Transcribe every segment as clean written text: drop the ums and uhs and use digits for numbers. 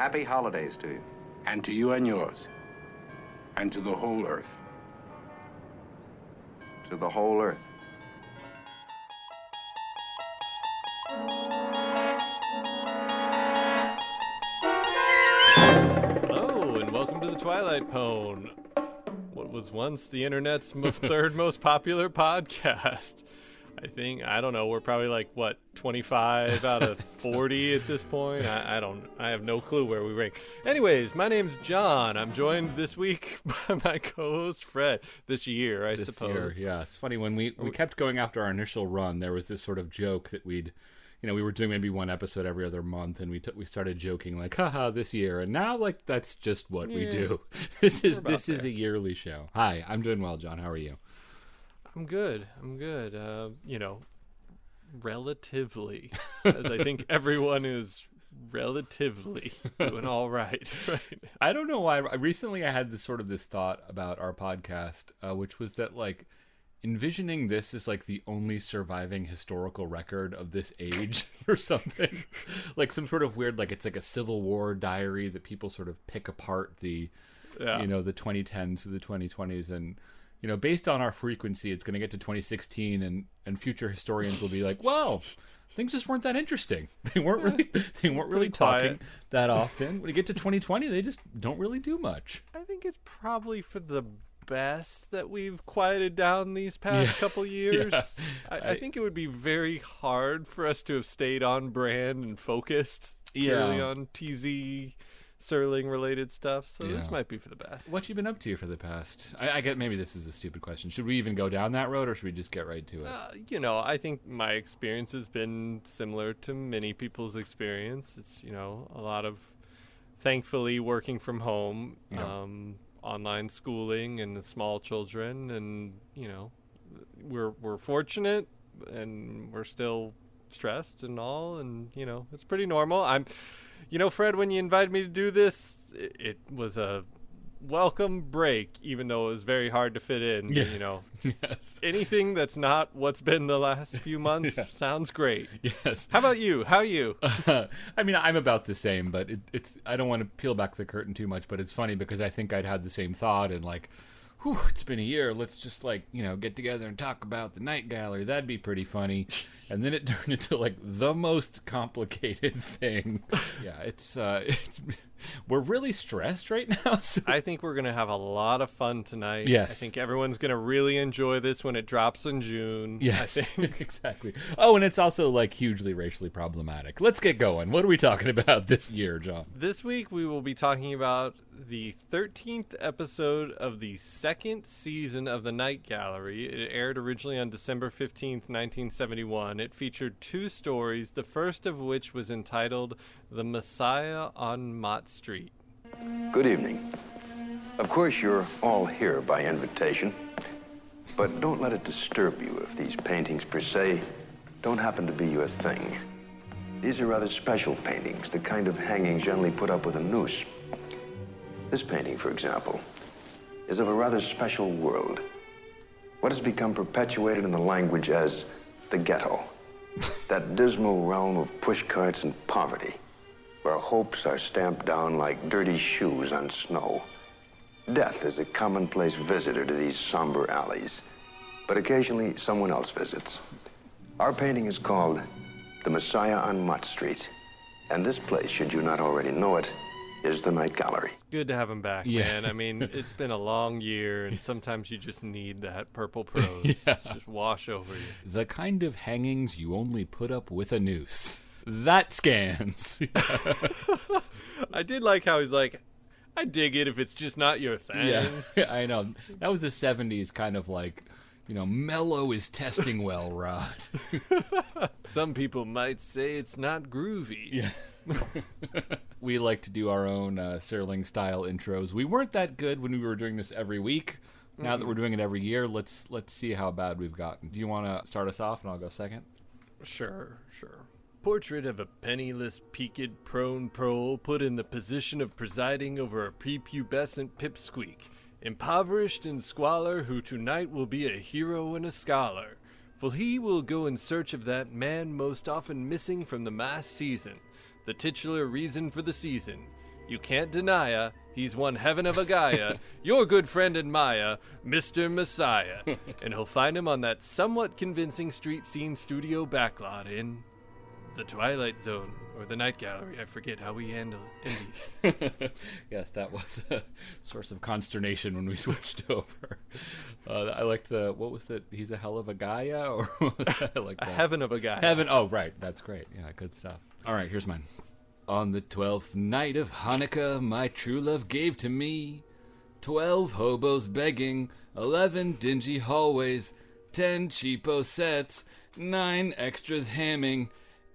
Happy holidays to you. And to you and yours. And to the whole earth. To the whole earth. Hello, and welcome to the Twilight Pwn, what was once the internet's third most popular podcast. I don't know, we're probably like, 25 out of 40 at this point? I have no clue where we rank. Anyways, my name's John. I'm joined this week by my co-host Fred. This year, suppose. Yeah, it's funny, when we kept going after our initial run, there was this sort of joke that we were doing maybe one episode every other month, and we started joking like, haha, this year, and now like that's just what we do. This is a yearly show. Hi, I'm doing well, John. How are you? I'm good. Relatively, as I think everyone is relatively doing all right. Right. I don't know why. Recently, I had this thought about our podcast, which was that like envisioning this as like the only surviving historical record of this age or something, like some sort of weird, like it's like a Civil War diary that people sort of pick apart the 2010s to the 2020s, and based on our frequency, it's going to get to 2016, and future historians will be like, well, things just weren't that interesting. They weren't really talking that often. When you get to 2020, they just don't really do much. I think it's probably for the best that we've quieted down these past couple years. Yeah. I think it would be very hard for us to have stayed on brand and focused purely on TZ Serling related stuff, so this might be for the best. What you been up to for the past? I get maybe this is a stupid question. Should we even go down that road, or should we just get right to it? I think my experience has been similar to many people's experience. It's a lot of, thankfully, working from home, online schooling, and the small children, and we're fortunate, and we're still stressed and all, and it's pretty normal. Fred, when you invited me to do this, it was a welcome break, even though it was very hard to fit in. Yeah. Anything that's not what's been the last few months sounds great. Yes. How about you? How are you? I'm about the same, but it's I don't want to peel back the curtain too much, but it's funny because I think I'd had the same thought, and like, whew, it's been a year. Let's just get together and talk about the night gallery. That'd be pretty funny. And then it turned into like the most complicated thing. Yeah, it's we're really stressed right now. So. I think we're gonna have a lot of fun tonight. Yes, I think everyone's gonna really enjoy this when it drops in June. Yes, I think. Exactly. Oh, and it's also like hugely racially problematic. Let's get going. What are we talking about this year, John? This week we will be talking about the 13th episode of the second season of the Night Gallery. It aired originally on December 15th, 1971. It featured two stories, the first of which was entitled The Messiah on Mott Street. Good evening. Of course, you're all here by invitation, but don't let it disturb you if these paintings per se don't happen to be your thing. These are rather special paintings, the kind of hangings generally put up with a noose. This painting, for example, is of a rather special world. What has become perpetuated in the language as the ghetto. That dismal realm of pushcarts and poverty, where hopes are stamped down like dirty shoes on snow. Death is a commonplace visitor to these somber alleys, but occasionally someone else visits. Our painting is called The Messiah on Mott Street, and this place, should you not already know it, is the Night Gallery. It's good to have him back, man. I mean, it's been a long year, and sometimes you just need that purple prose just wash over you. The kind of hangings you only put up with a noose. That scans. I did like how he's like, I dig it if it's just not your thing. Yeah, I know. That was the 70s kind of like, mellow is testing well, Rod. Some people might say it's not groovy. Yeah. We like to do our own Serling style intros. We weren't that good when we were doing this every week. Now that we're doing it every year, let's see how bad we've gotten. Do you want to start us off and I'll go second? Sure. Portrait of a penniless, peaked, prone prole put in the position of presiding over a prepubescent pipsqueak, impoverished in squalor, who tonight will be a hero and a scholar, for he will go in search of that man most often missing from the mass season, the titular reason for the season. You can't deny ya. He's one heaven of a Gaia. Your good friend and Maya, Mr. Messiah. And he'll find him on that somewhat convincing street scene studio backlot in the Twilight Zone or the Night Gallery. I forget how we handle indies. Yes, that was a source of consternation when we switched over. I liked what was it? He's a hell of a Gaia? Or what was that? I like that. A heaven of a Gaia. Heaven. Oh, right. That's great. Yeah, good stuff. All right, here's mine. On the 12th night of Hanukkah, my true love gave to me 12 hobos begging, 11 dingy hallways, 10 cheapo sets, 9 extras hamming,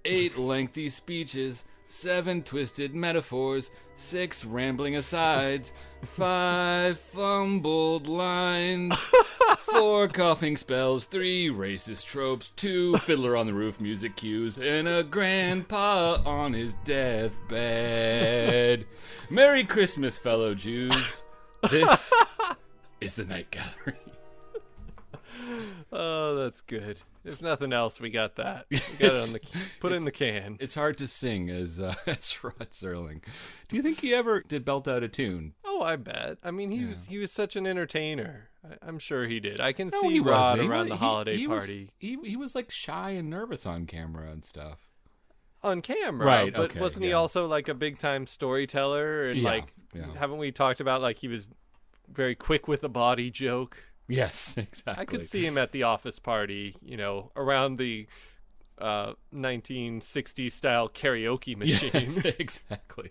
8 lengthy speeches, 7 twisted metaphors, 6 rambling asides, 5 fumbled lines, 4 coughing spells, 3 racist tropes, 2 Fiddler on the Roof music cues, and a grandpa on his deathbed. Merry Christmas, fellow Jews. This is the Night Gallery. Oh, that's good. If nothing else, we got that. We got it on the put it in the can. It's hard to sing as Rod Serling. Do you think he ever did belt out a tune? Oh, I bet. I mean, he was such an entertainer. I'm sure he did. I can No, see he Rod wasn't. around the holiday party. He was like shy and nervous on camera and stuff. On camera, Right, but okay, wasn't he also like a big time storyteller? And haven't we talked about like he was very quick with a body joke? Yes, exactly. I could see him at the office party, around the 1960s style karaoke machine. Yes, exactly.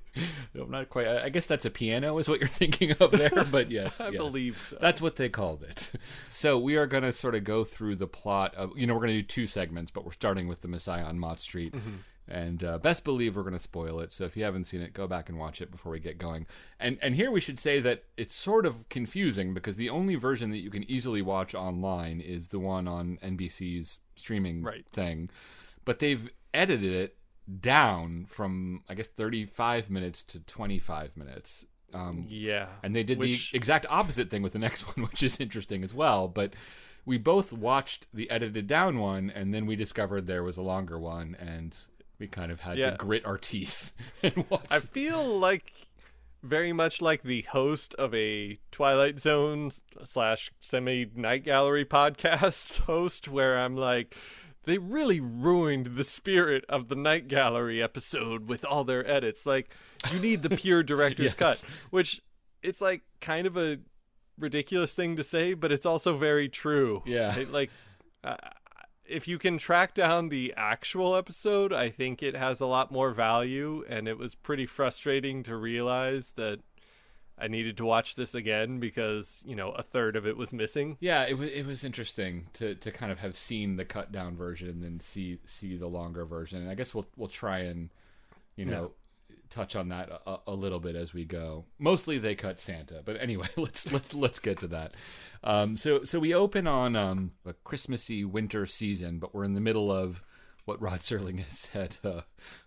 No, not quite. I guess that's a piano is what you're thinking of there, but yes. I believe so. That's what they called it. So we are going to sort of go through the plot of, we're going to do 2 segments, but we're starting with the Messiah on Mott Street. Mm-hmm. And best believe we're going to spoil it. So if you haven't seen it, go back and watch it before we get going. And here we should say that it's sort of confusing because the only version that you can easily watch online is the one on NBC's streaming thing. But they've edited it down from, I guess, 35 minutes to 25 minutes. And they did the exact opposite thing with the next one, which is interesting as well. But we both watched the edited down one, and then we discovered there was a longer one, and we kind of had to grit our teeth and watch. I feel like very much like the host of a Twilight Zone / semi-Night Gallery podcast host, where I'm like, they really ruined the spirit of the Night Gallery episode with all their edits. Like, you need the pure director's cut, which it's like kind of a ridiculous thing to say, but it's also very true. Yeah. If you can track down the actual episode, I think it has a lot more value, and it was pretty frustrating to realize that I needed to watch this again because, a third of it was missing. Yeah, it was interesting to kind of have seen the cut down version and then see the longer version. And I guess we'll try and, touch on that a little bit as we go. Mostly they cut Santa, but anyway, let's get to that. So we open on a Christmassy winter season, but we're in the middle of what Rod Serling has said.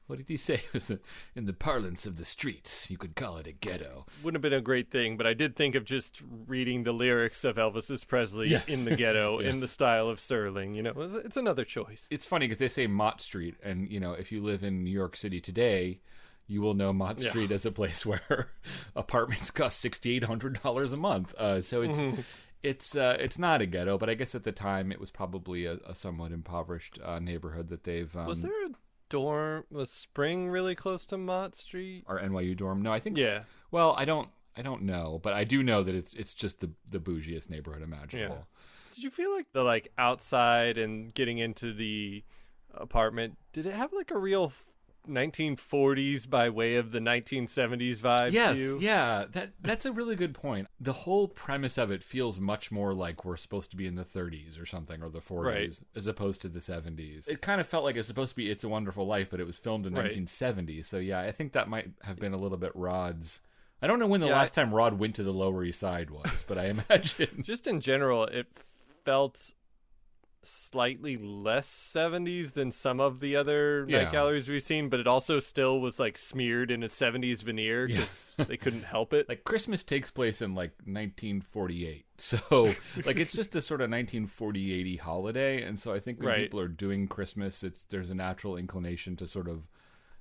What did he say? It was in the parlance of the streets, you could call it a ghetto. Wouldn't have been a great thing, but I did think of just reading the lyrics of Elvis's Presley in the ghetto in the style of Serling. It's another choice. It's funny because they say Mott Street, and if you live in New York City today, you will know Mott Street as a place where apartments cost $6,800 a month. So it's not a ghetto, but I guess at the time it was probably a somewhat impoverished neighborhood that they've. Was there a dorm? Was Spring really close to Mott Street? Or NYU dorm? No, I think. Yeah. Well, I don't know, but I do know that it's just the bougiest neighborhood imaginable. Yeah. Did you feel like the outside and getting into the apartment? Did it have a real 1940s by way of the 1970s vibe? Yes, to you? Yeah, that's a really good point. The whole premise of it feels much more like we're supposed to be in the 30s or something, or the 40s, as opposed to the 70s. It kind of felt like it's supposed to be It's a Wonderful Life, but it was filmed in 1970. So yeah, I think that might have been a little bit Rod's. I don't know when the last time Rod went to the Lower East Side was, but I imagine. Just in general, it felt slightly less 70s than some of the other night galleries we've seen, but it also still was smeared in a 70s veneer because they couldn't help it. Christmas takes place in 1948, so it's just a sort of 1940-80 holiday, and so I think when people are doing Christmas, there's a natural inclination to sort of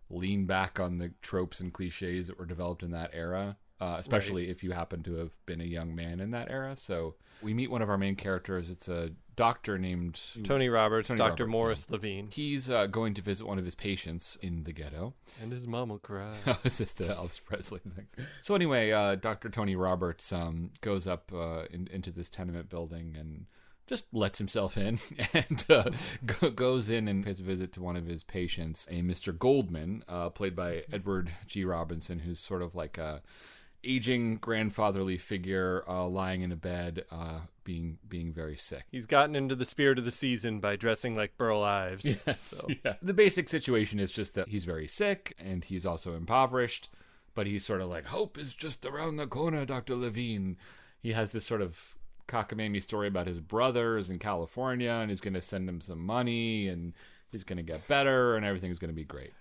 lean back on the tropes and cliches that were developed in that era, especially if you happen to have been a young man in that era. So we meet one of our main characters. It's a doctor named Tony Roberts, Dr. Morris Levine. He's going to visit one of his patients in the ghetto. And his mom will cry. It's just the Elvis Presley thing. So anyway, Dr. Tony Roberts goes up into this tenement building and just lets himself in and goes in and pays a visit to one of his patients, a Mr. Goldman, played by Edward G. Robinson, who's sort of like a aging grandfatherly figure, lying in a bed, being very sick. He's gotten into the spirit of the season by dressing like Burl Ives. Yes, so. yeah. The basic situation is just that he's very sick and he's also impoverished, but he's sort of like, hope is just around the corner, Dr. Levine. He has this sort of cockamamie story about his brothers in California, and he's going to send him some money, and he's going to get better, and everything's going to be great.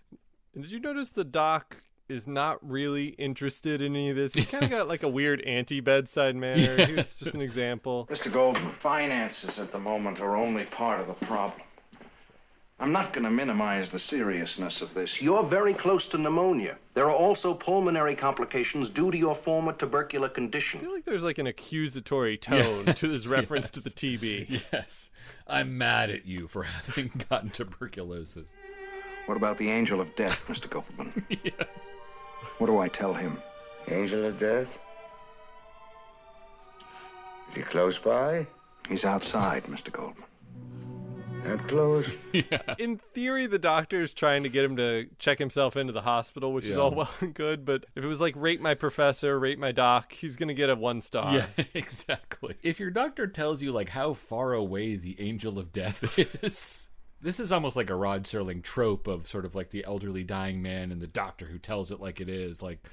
And did you notice the doc is not really interested in any of this? He's kind of got like a weird anti-bedside manner. Yeah. He was just an example. Mr. Goldman, finances at the moment are only part of the problem. I'm not going to minimize the seriousness of this. You're very close to pneumonia. There are also pulmonary complications due to your former tubercular I condition. feel like there's like an accusatory tone to his reference to the TB. Yes. I'm mad at you for having gotten tuberculosis. What about the angel of death, Mr. Goldman? Yeah. What do I tell him? Angel of Death? Is he close by? He's outside, Mr. Goldman. That close? In theory, the doctor's trying to get him to check himself into the hospital, which is all well and good, but if it was like rate my professor, rate my doc, he's going to get a 1 star. Yeah, exactly. If your doctor tells you like how far away the angel of death is, this is almost like a Rod Serling trope of sort of like the elderly dying man and the doctor who tells it like it is. Like,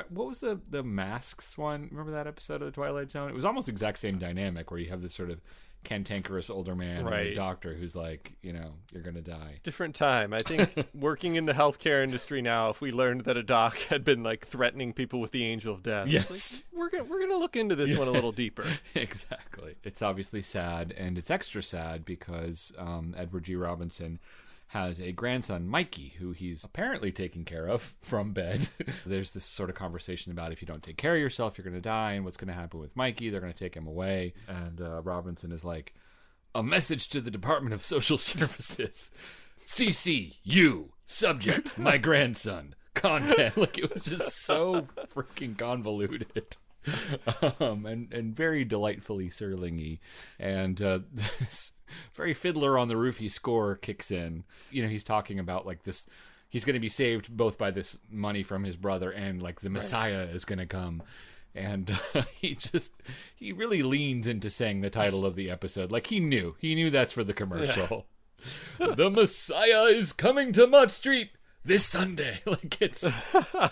what was the Masks one? Remember that episode of the Twilight Zone? It was almost the exact same dynamic where you have this sort of cantankerous older man and a doctor who's like, you know, you're gonna die. Different time. I think working in the healthcare industry now, if we learned that a doc had been like threatening people with the angel of death, yes, like, we're gonna look into this one a little deeper. Exactly. It's obviously sad, and it's extra sad because Edward G. Robinson has a grandson, Mikey, who he's apparently taking care of from bed. There's this sort of conversation about if you don't take care of yourself, you're going to die, and what's going to happen with Mikey. They're going to take him away. And Robinson is like, a message to the Department of Social Services. CC, you, subject, my grandson, content. Like, it was just so freaking convoluted. And very delightfully Serling-y. And this very Fiddler on the Roofy score kicks in. You know, he's talking about like this, he's going to be saved both by this money from his brother and like the Messiah is going to come. And he really leans into saying the title of the episode. Like he knew that's for the commercial. Yeah. The Messiah is coming to Mott Street this Sunday. Like it's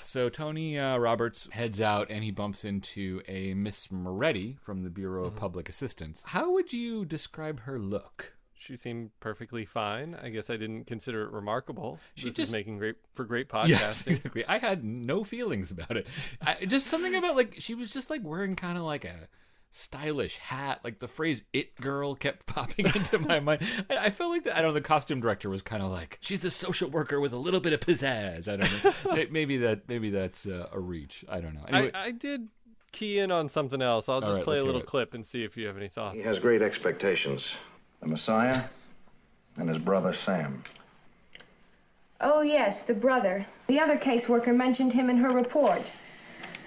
so Tony Roberts heads out and he bumps into a Miss Moretti from the Bureau of Public Assistance. How would you describe her look? She seemed perfectly fine. I guess I didn't consider it remarkable. This just is making great podcasting. Yes, exactly. I had no feelings about it. Just something about like she was just like wearing kind of like a stylish hat. Like the phrase "it girl" kept popping into my mind. I felt like the costume director was kind of like, she's a social worker with a little bit of pizzazz. I don't know. maybe that's a reach. I don't know. Anyway, I did key in on something else. I'll just play a little clip and see if you have any thoughts. He has great expectations. The Messiah and his brother Sam. Oh, yes, the brother. The other caseworker mentioned him in her report.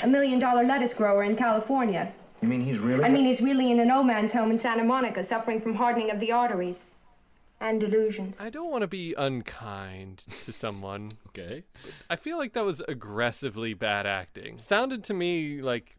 $1 million lettuce grower in California. You mean he's really... he's really in a no man's home in Santa Monica, suffering from hardening of the arteries. And delusions. I don't want to be unkind to someone. Okay. I feel like that was aggressively bad acting. Sounded to me like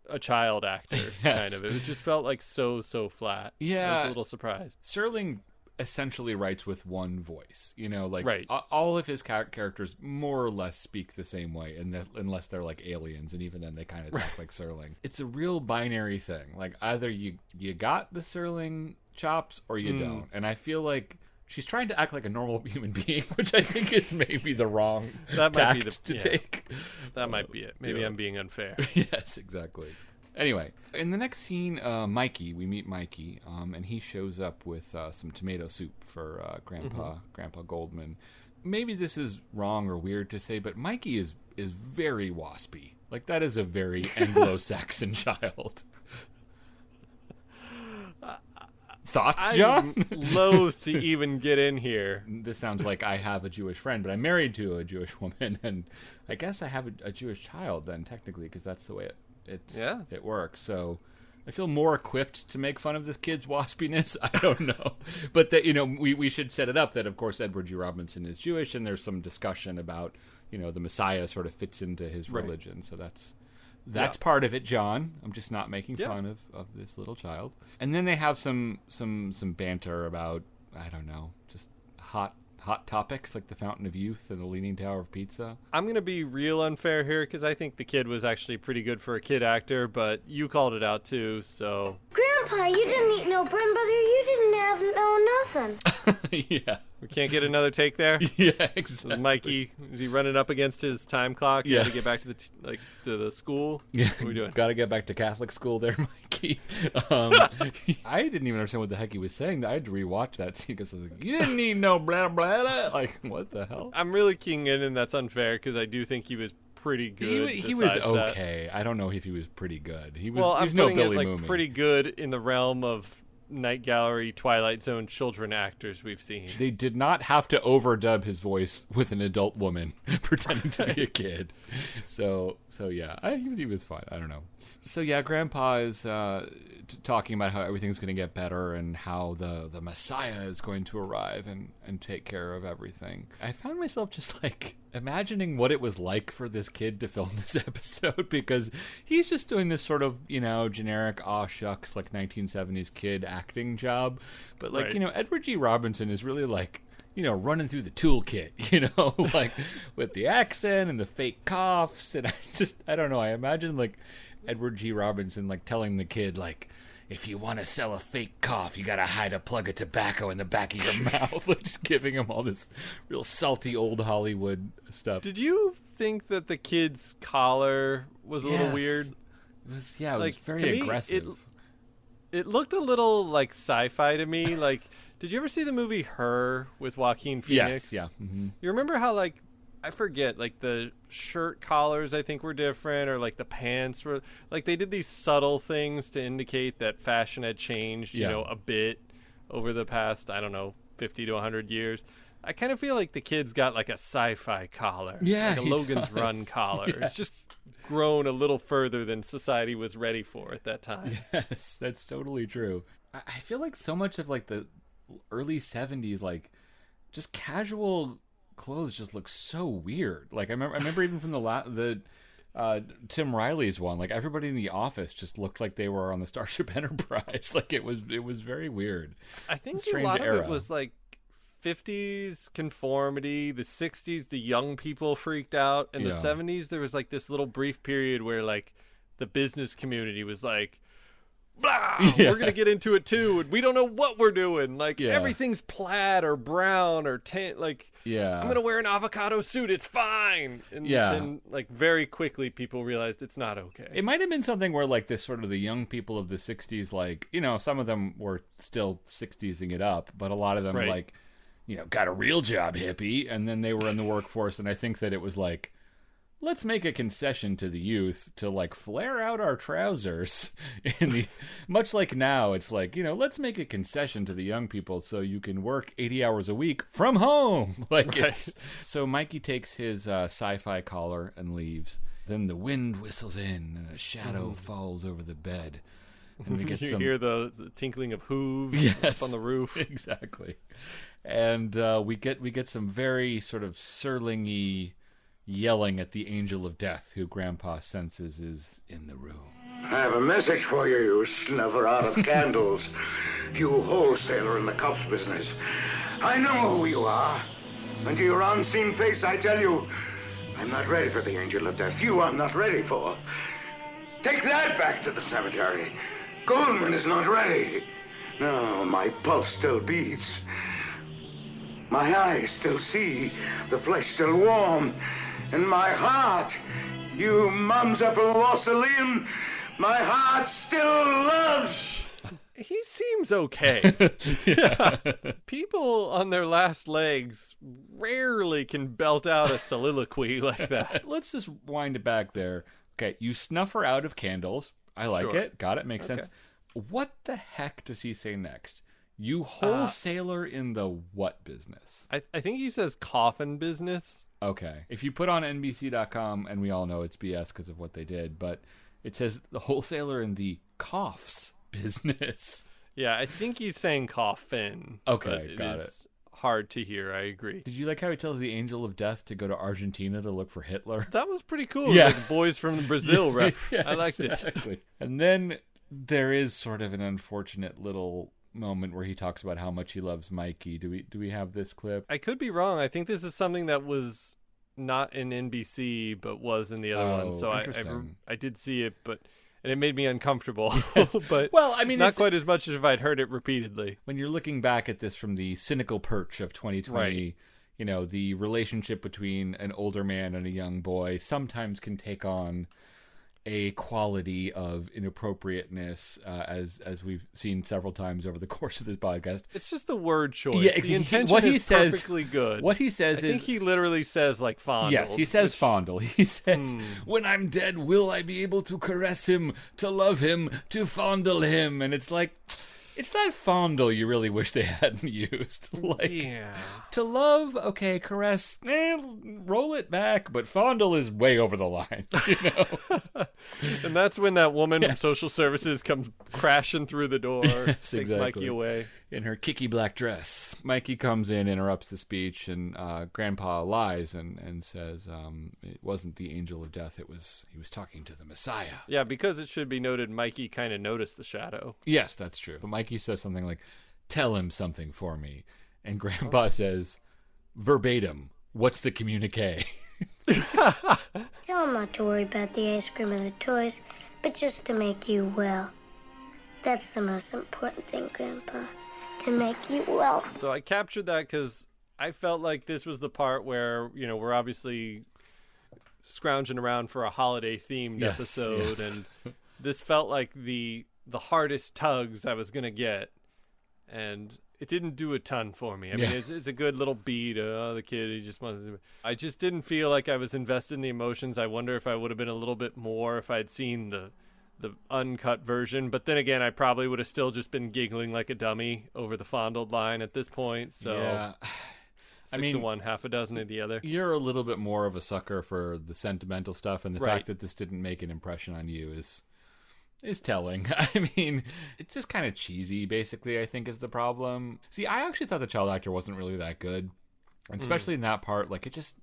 a child actor, kind of. It just felt like so flat. Yeah. I was a little surprised. Serling essentially writes with one voice, you know, like right. All of his characters more or less speak the same way, unless they're like aliens, and even then they kind of talk like Serling. It's a real binary thing. Like either you got the Serling chops or you don't. And I feel like she's trying to act like a normal human being, which I think is maybe the wrong tact to take. That might be it. Maybe I'm being unfair. Yes, exactly. Anyway, in the next scene, we meet Mikey, and he shows up with some tomato soup for Grandpa Goldman. maybe this is wrong or weird to say, but Mikey is very waspy. Like, that is a very Anglo-Saxon child. Thoughts, John? I'm loath to even get in here. This sounds like I have a Jewish friend, but I'm married to a Jewish woman, and I guess I have a Jewish child then, technically, because that's the way it works. So I feel more equipped to make fun of this kid's waspiness. I don't know. But that, we should set it up that, of course, Edward G. Robinson is Jewish, and there's some discussion about, the Messiah sort of fits into his religion. So that's part of it, John. I'm just not making fun of this little child. And then they have some banter about, I don't know, just hot topics like the Fountain of Youth and the Leaning Tower of Pizza. I'm going to be real unfair here because I think the kid was actually pretty good for a kid actor, but you called it out too, so... Grandpa, you didn't eat no bread and butter. You didn't have no nothing. Yeah. We can't get another take there? Yeah, exactly. Mikey, is he running up against his time clock? Yeah. Got to get back to to the school? Yeah. What are we doing? Got to get back to Catholic school there, Mikey. I didn't even understand what the heck he was saying. I had to rewatch that scene because I was like, you didn't need no blah, blah, blah. Like, what the hell? I'm really keying in, and that's unfair because I do think he was pretty good. He was okay. I don't know if he was pretty good. He was, well, he was I'm no putting Billy it Mooney. pretty good in the realm of Night Gallery, Twilight Zone children actors we've seen. They did not have to overdub his voice with an adult woman pretending to be a kid. So yeah, he was fine. I don't know. So yeah, Grandpa is talking about how everything's going to get better and how the Messiah is going to arrive and take care of everything. I found myself just like imagining what it was like for this kid to film this episode because he's just doing this sort of, generic aw shucks like 1970s kid acting job. But like, right. Edward G. Robinson is really like, running through the toolkit, like with the accent and the fake coughs. And I don't know. I imagine like Edward G. Robinson like telling the kid like, if you want to sell a fake cough, you got to hide a plug of tobacco in the back of your mouth. Like just giving him all this real salty old Hollywood stuff. Did you think that the kid's collar was a little weird? It was very aggressive. It looked a little like sci-fi to me. Like, did you ever see the movie Her with Joaquin Phoenix? Yes, yeah. Mm-hmm. You remember how like, I forget, like the shirt collars I think were different, or like the pants were like they did these subtle things to indicate that fashion had changed, a bit over the past, I don't know, 50 to 100 years. I kind of feel like the kid's got like a sci-fi collar, like a Logan's Run collar. Yeah. It's just grown a little further than society was ready for at that time. Yes, that's totally true. I feel like so much of like the early 70s, like just casual clothes just look so weird. Like I remember even from the Tim Riley's one, like everybody in the office just looked like they were on the Starship Enterprise. Like it was very weird. I think a lot of it was like 50s conformity, the 60s the young people freaked out, and the 70s there was like this little brief period where like the business community was like, blah, we're gonna get into it too, and we don't know what we're doing. Like everything's plaid or brown or tan. Like I'm gonna wear an avocado suit. It's fine. And then like very quickly people realized it's not okay. It might have been something where like this sort of the young people of the 60s, like some of them were still 60s-ing it up, but a lot of them like got a real job hippie, and then they were in the workforce, and I think that it was like, let's make a concession to the youth to like flare out our trousers much like now it's like, let's make a concession to the young people so you can work 80 hours a week from home. Like so Mikey takes his sci-fi collar and leaves. Then the wind whistles in and a shadow falls over the bed. And we get you hear the tinkling of hooves up on the roof. Exactly. And we get some very sort of Serling-y yelling at the angel of death, who Grandpa senses is in the room. I have a message for you, you snuffer out of candles. You wholesaler in the cops business. I know who you are. And to your unseen face, I tell you, I'm not ready for the angel of death. You are not ready for. Take that back to the cemetery. Goldman is not ready. No, my pulse still beats. My eyes still see. The flesh still warm. And my heart, you mamza from Rosaline, my heart still loves. he seems okay. Yeah. People on their last legs rarely can belt out a soliloquy like that. Let's just wind it back there. Okay, you snuff her out of candles. I like it. Got it. Makes sense. What the heck does he say next? You wholesaler in the what business? I think he says coffin business. Okay. If you put on NBC.com, and we all know it's BS because of what they did, but it says the wholesaler in the coughs business. Yeah, I think he's saying coffin. Okay, got it. Hard to hear. I agree. Did you like how he tells the Angel of Death to go to Argentina to look for Hitler? That was pretty cool. Yeah. Like Boys from Brazil ref. Yeah, I liked exactly. it. And then there is sort of an unfortunate little moment where he talks about how much he loves Mikey. Do we have this clip? I could be wrong. I think this is something that was not in NBC but was in the other one. So I did see it, and it made me uncomfortable. But well, I mean, not quite as much as if I'd heard it repeatedly. When you're looking back at this from the cynical perch of 2020, you know, the relationship between an older man and a young boy sometimes can take on a quality of inappropriateness, as we've seen several times over the course of this podcast. It's just the word choice. Yeah, the intention is perfectly good. What he says I think he literally says, like, fondle. Yes, he says fondle. He says, when I'm dead, will I be able to caress him, to love him, to fondle him? And it's like, it's that fondle you really wish they hadn't used. Like, to love, okay, caress, roll it back, but fondle is way over the line, you know? And that's when that woman from social services comes crashing through the door, takes Mikey away. In her kicky black dress. Mikey comes in, interrupts the speech, and Grandpa lies and says it wasn't the Angel of Death, he was talking to the Messiah. Yeah, because it should be noted, Mikey kind of noticed the shadow. Yes, that's true. But Mikey says something like, tell him something for me. And Grandpa says, verbatim, what's the communique? Tell him not to worry about the ice cream and the toys, but just to make you well. That's the most important thing, Grandpa. To make you well. So I captured that because I felt like this was the part where, you know, we're obviously scrounging around for a holiday-themed episode, and this felt like the hardest tugs I was going to get, and it didn't do a ton for me. I mean, it's a good little beat. The kid, he just wants to... I just didn't feel like I was invested in the emotions. I wonder if I would have been a little bit more if I'd seen the uncut version, but then again, I probably would have still just been giggling like a dummy over the fondled line at this point. So, 6 of one, half a dozen of the other. You're a little bit more of a sucker for the sentimental stuff, and the fact that this didn't make an impression on you is telling. I mean, it's just kind of cheesy, basically, I think is the problem. See, I actually thought the child actor wasn't really that good, and especially in that part. Like, it just,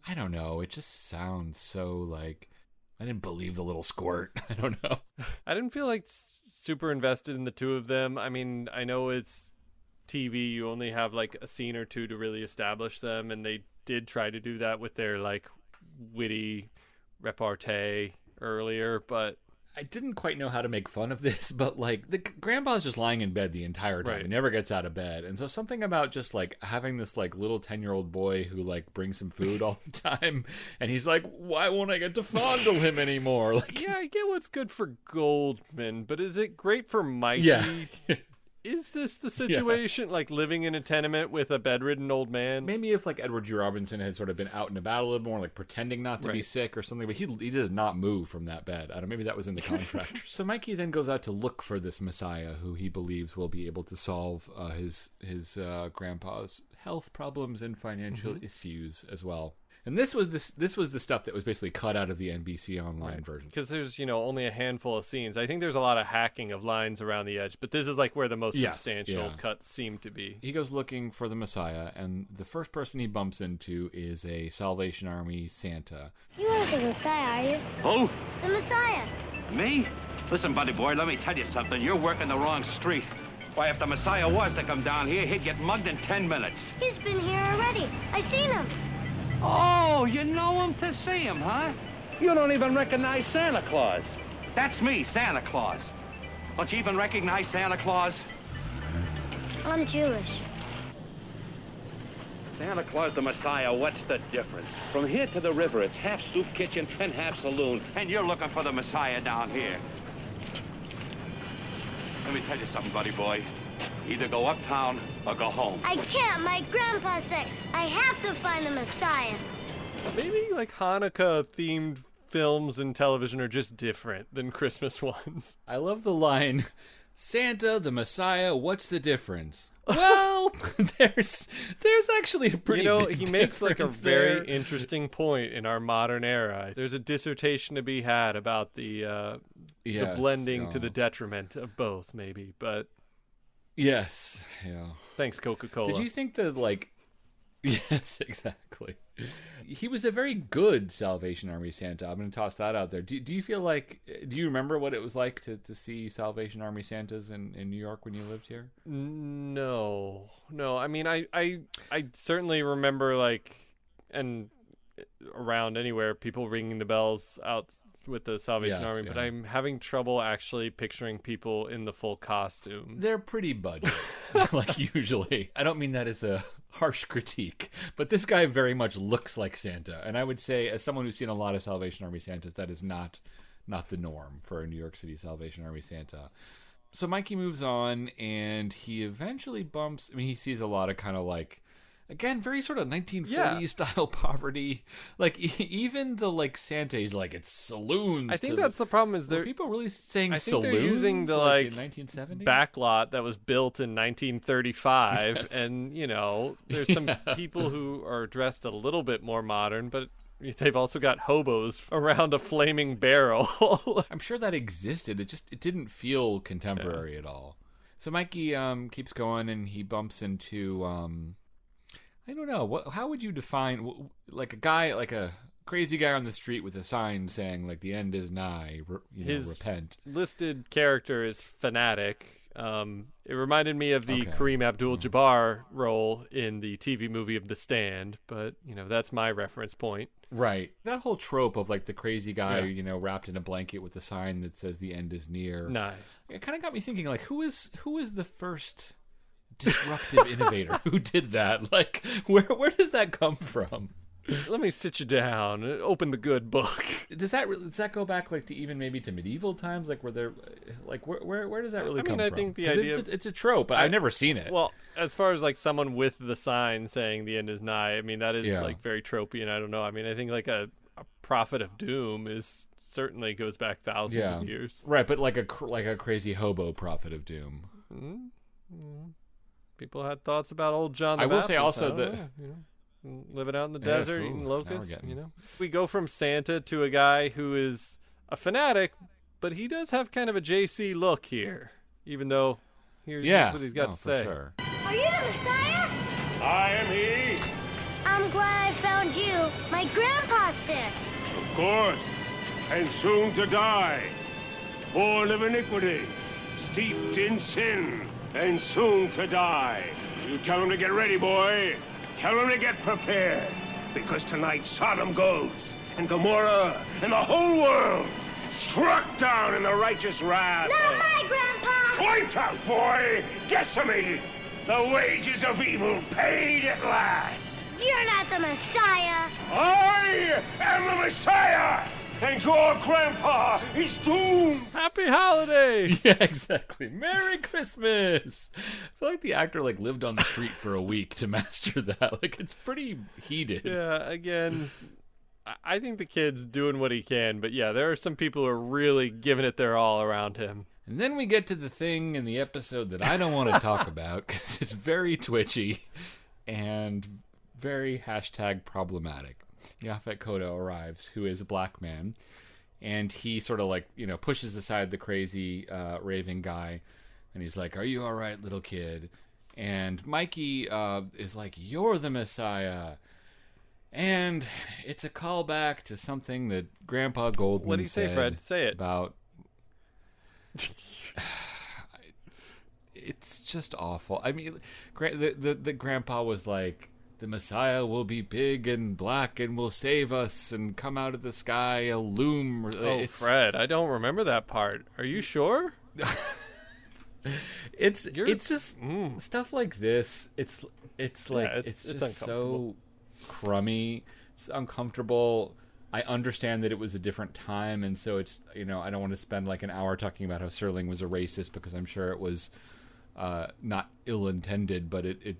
I don't know, it just sounds so like, I didn't believe the little squirt. I don't know. I didn't feel like super invested in the two of them. I mean, I know it's TV. You only have like a scene or two to really establish them. And they did try to do that with their like witty repartee earlier. But I didn't quite know how to make fun of this. But like the grandpa's just lying in bed the entire time. He never gets out of bed. And so something about just like having this like little 10-year-old boy who like brings him food all the time. And he's like, why won't I get to fondle him anymore? Like, yeah, I get what's good for Goldman, but is it great for Mikey? Yeah. Is this the situation, like living in a tenement with a bedridden old man? Maybe if like Edward G. Robinson had sort of been out and about a little more, like pretending not to be sick or something, but he does not move from that bed. I don't know, maybe that was in the contract. So Mikey then goes out to look for this Messiah who he believes will be able to solve his grandpa's health problems and financial issues as well. And this was the stuff that was basically cut out of the NBC Online version. Because there's, only a handful of scenes. I think there's a lot of hacking of lines around the edge, but this is like where the most substantial cuts seem to be. He goes looking for the Messiah, and the first person he bumps into is a Salvation Army Santa. You aren't the Messiah, are you? Who? The Messiah. Me? Listen, buddy boy, let me tell you something. You're working the wrong street. Why, if the Messiah was to come down here, he'd get mugged in 10 minutes. He's been here already. I seen him. Oh, you know him to see him, huh? You don't even recognize Santa Claus. That's me, Santa Claus. Don't you even recognize Santa Claus? I'm Jewish. Santa Claus the Messiah, what's the difference? From here to the river, it's half soup kitchen and half saloon, and you're looking for the Messiah down here. Let me tell you something, buddy boy. Either go uptown or go home. I can't. My grandpa said I have to find the Messiah. Maybe like Hanukkah-themed films and television are just different than Christmas ones. I love the line, Santa, the Messiah, what's the difference? Well, there's actually a pretty big he makes like a very there. interesting point in our modern era. There's a dissertation to be had about the blending to the detriment of both, maybe. But yes, yeah. Thanks, Coca-Cola. Did you think that, like, yes, exactly. He was a very good Salvation Army Santa. I'm going to toss that out there. Do you feel like, do you remember what it was like to see Salvation Army Santas in New York when you lived here? No. I mean, I certainly remember, like, and around anywhere, people ringing the bells out with the Salvation Army, but I'm having trouble actually picturing people in the full costume. They're pretty budget, like usually. I don't mean that as a harsh critique, but this guy very much looks like Santa, and I would say, as someone who's seen a lot of Salvation Army Santas, that is not the norm for a New York City Salvation Army Santa. So Mikey moves on, and he eventually bumps. I mean, he sees a lot of kind of like, again, very sort of 1940s style poverty. Like, even the, like, Santa, he's like, it's saloons. I think that's the problem, is Were people really saying saloons? They're using the, like in 1970? backlot that was built in 1935. Yes. And, there's some people who are dressed a little bit more modern, but they've also got hobos around a flaming barrel. I'm sure that existed. It didn't feel contemporary at all. So Mikey keeps going, and he bumps into... I don't know. How would you define, like, a crazy guy on the street with a sign saying, like, the end is nigh, His repent? Listed character is fanatic. It reminded me of the Kareem Abdul-Jabbar role in the TV movie of The Stand, but, that's my reference point. Right. That whole trope of, like, the crazy guy, wrapped in a blanket with a sign that says the end is near. Nigh. It kind of got me thinking, like, who is the first disruptive innovator who did that? Like, where does that come from? Let me sit you down. Open the good book. Does that go back, like, to even maybe to medieval times? Like, were there, like, where does that really come from? I think the idea it's a trope, but I've never seen it. Well, as far as, like, someone with the sign saying the end is nigh, I mean, that is like very tropey, and I don't know. I mean, I think like a prophet of doom certainly goes back thousands of years. Right, but like a crazy hobo prophet of doom. Mm-hmm. People had thoughts about old John the I will Baptist. say also that living out in the desert, eating locusts. We go from Santa to a guy who is a fanatic, but he does have kind of a JC look here, even though here's what he's got to say. Sure. Are you the Messiah? I am he. I'm glad I found you. My grandpa said. Of course. And soon to die. Born of iniquity. Steeped in sin. And soon to die. You tell him to get ready, boy. Tell him to get prepared. Because tonight Sodom goes, and Gomorrah, and the whole world struck down in the righteous wrath. Not my grandpa! Point out, boy! Decimated! The wages of evil paid at last! You're not the Messiah! I am the Messiah! And your grandpa is doomed! Happy holidays! Yeah, exactly. Merry Christmas! I feel like the actor, like, lived on the street for a week to master that. Like, it's pretty heated. Yeah, again, I think the kid's doing what he can, but yeah, there are some people who are really giving it their all around him. And then we get to the thing in the episode that I don't want to talk about, because it's very twitchy and very #problematic. Yaphet Kotto arrives, who is a black man, and he sort of, like, pushes aside the crazy raving guy, and he's like, "Are you all right, little kid?" And Mikey is like, "You're the Messiah." And it's a callback to something that Grandpa Goldman What do you say, Fred? Say it. About... It's just awful. I mean, the Grandpa was like, "The Messiah will be big and black and will save us and come out of the sky, a loom." Oh, Fred, I don't remember that part. Are you sure? It's just stuff like this. It's like it's just uncomfortable. so crummy. It's uncomfortable. I understand that it was a different time, and so it's, I don't want to spend like an hour talking about how Serling was a racist, because I'm sure it was not ill-intended, but it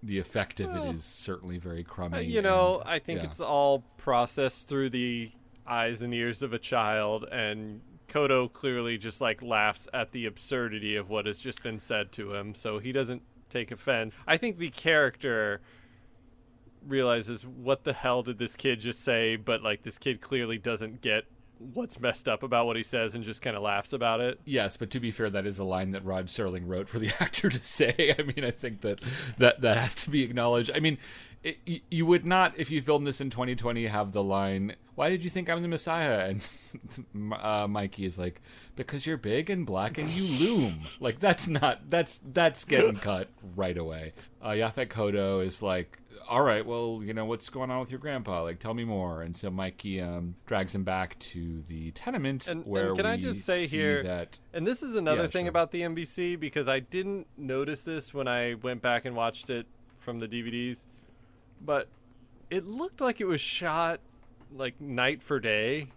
the effect of it is certainly very crummy. I think it's all processed through the eyes and ears of a child, and Kodo clearly just like laughs at the absurdity of what has just been said to him, so he doesn't take offense. I think the character realizes, what the hell did this kid just say, but like this kid clearly doesn't get what's messed up about what he says and just kind of laughs about it. Yes, but to be fair, that is a line that Rod Serling wrote for the actor to say. I mean, I think that has to be acknowledged. I mean, you would not, if you filmed this in 2020, have the line, "Why did you think I'm the Messiah?" And Mikey is like, "Because you're big and black and you loom." Like, that's getting cut right away. Yaphet Kotto is like, "All right, well, what's going on with your grandpa? Like, tell me more." And so Mikey drags him back to the tenement, where and can I we just say see here, that, and this is another thing about the NBC, because I didn't notice this when I went back and watched it from the DVDs, but it looked like it was shot like night for day.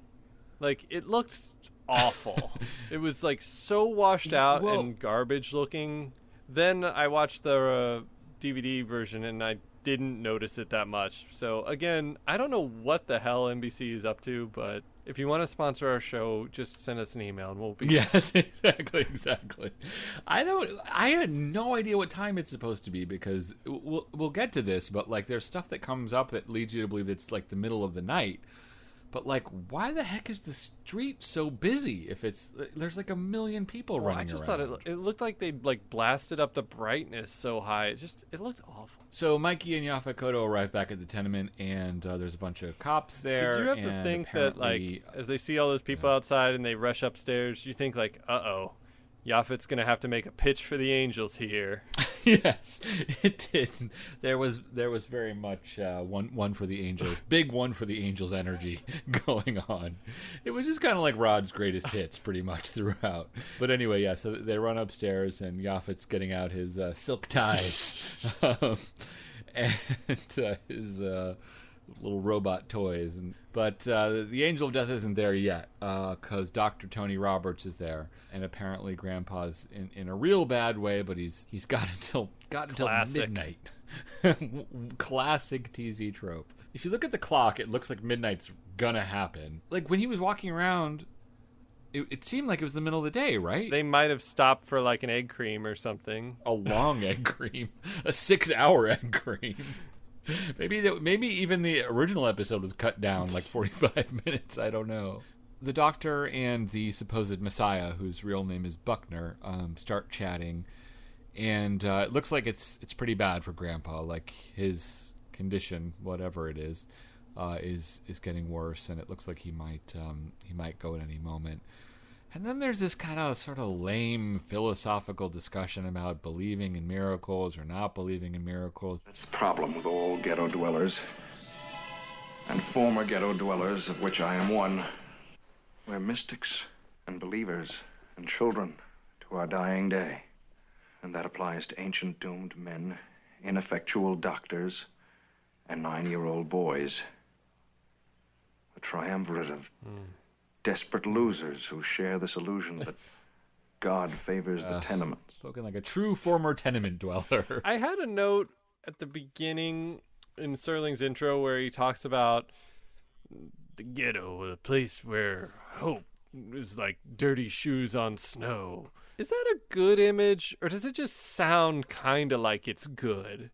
Like, it looked awful. It was like so washed out and garbage looking. Then I watched the DVD version and I didn't notice it that much. So again, I don't know what the hell NBC is up to, but if you want to sponsor our show, just send us an email and we'll be... Yes, exactly. I had no idea what time it's supposed to be, because we'll get to this, but like there's stuff that comes up that leads you to believe it's like the middle of the night. But like, why the heck is the street so busy if there's like a million people running around? I just thought it looked like they like blasted up the brightness so high. It looked awful. So Mikey and Yaphet Kotto arrive back at the tenement, and there's a bunch of cops there. Did you have to think that, like, as they see all those people outside and they rush upstairs, you think like, uh-oh, Yaphet's going to have to make a pitch for the Angels here? Yes, it did. There was very much one for the Angels, big one for the Angels energy going on. It was just kind of like Rod's greatest hits pretty much throughout. But anyway, so they run upstairs, and Yaphet's getting out his silk ties and his little robot toys. But the Angel of Death isn't there yet, because Dr. Tony Roberts is there, and apparently Grandpa's in a real bad way, but he's got until midnight. Classic TZ trope. If you look at the clock, it looks like midnight's gonna happen. Like, when he was walking around, it seemed like it was the middle of the day, right? They might have stopped for like an egg cream or something. A long egg cream. A 6-hour egg cream. Maybe even the original episode was cut down like 45 minutes. I don't know. The Doctor and the supposed Messiah, whose real name is Buckner, start chatting, and it looks like it's pretty bad for Grandpa. Like, his condition, whatever it is getting worse, and it looks like he might go at any moment. And then there's this kind of sort of lame philosophical discussion about believing in miracles or not believing in miracles. That's the problem with all ghetto dwellers, and former ghetto dwellers, of which I am one. We're mystics and believers and children to our dying day. And that applies to ancient doomed men, ineffectual doctors, and 9-year-old boys. The triumvirate of desperate losers who share this illusion that God favors the tenements. Spoken like a true former tenement dweller. I had a note at the beginning in Serling's intro where he talks about the ghetto, a place where hope is like dirty shoes on snow. Is that a good image, or does it just sound kind of like it's good?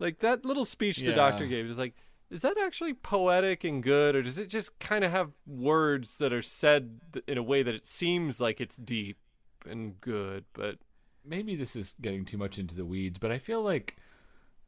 Like, that little speech the Doctor gave is like, is that actually poetic and good, or does it just kind of have words that are said in a way that it seems like it's deep and good? But maybe this is getting too much into the weeds, but I feel like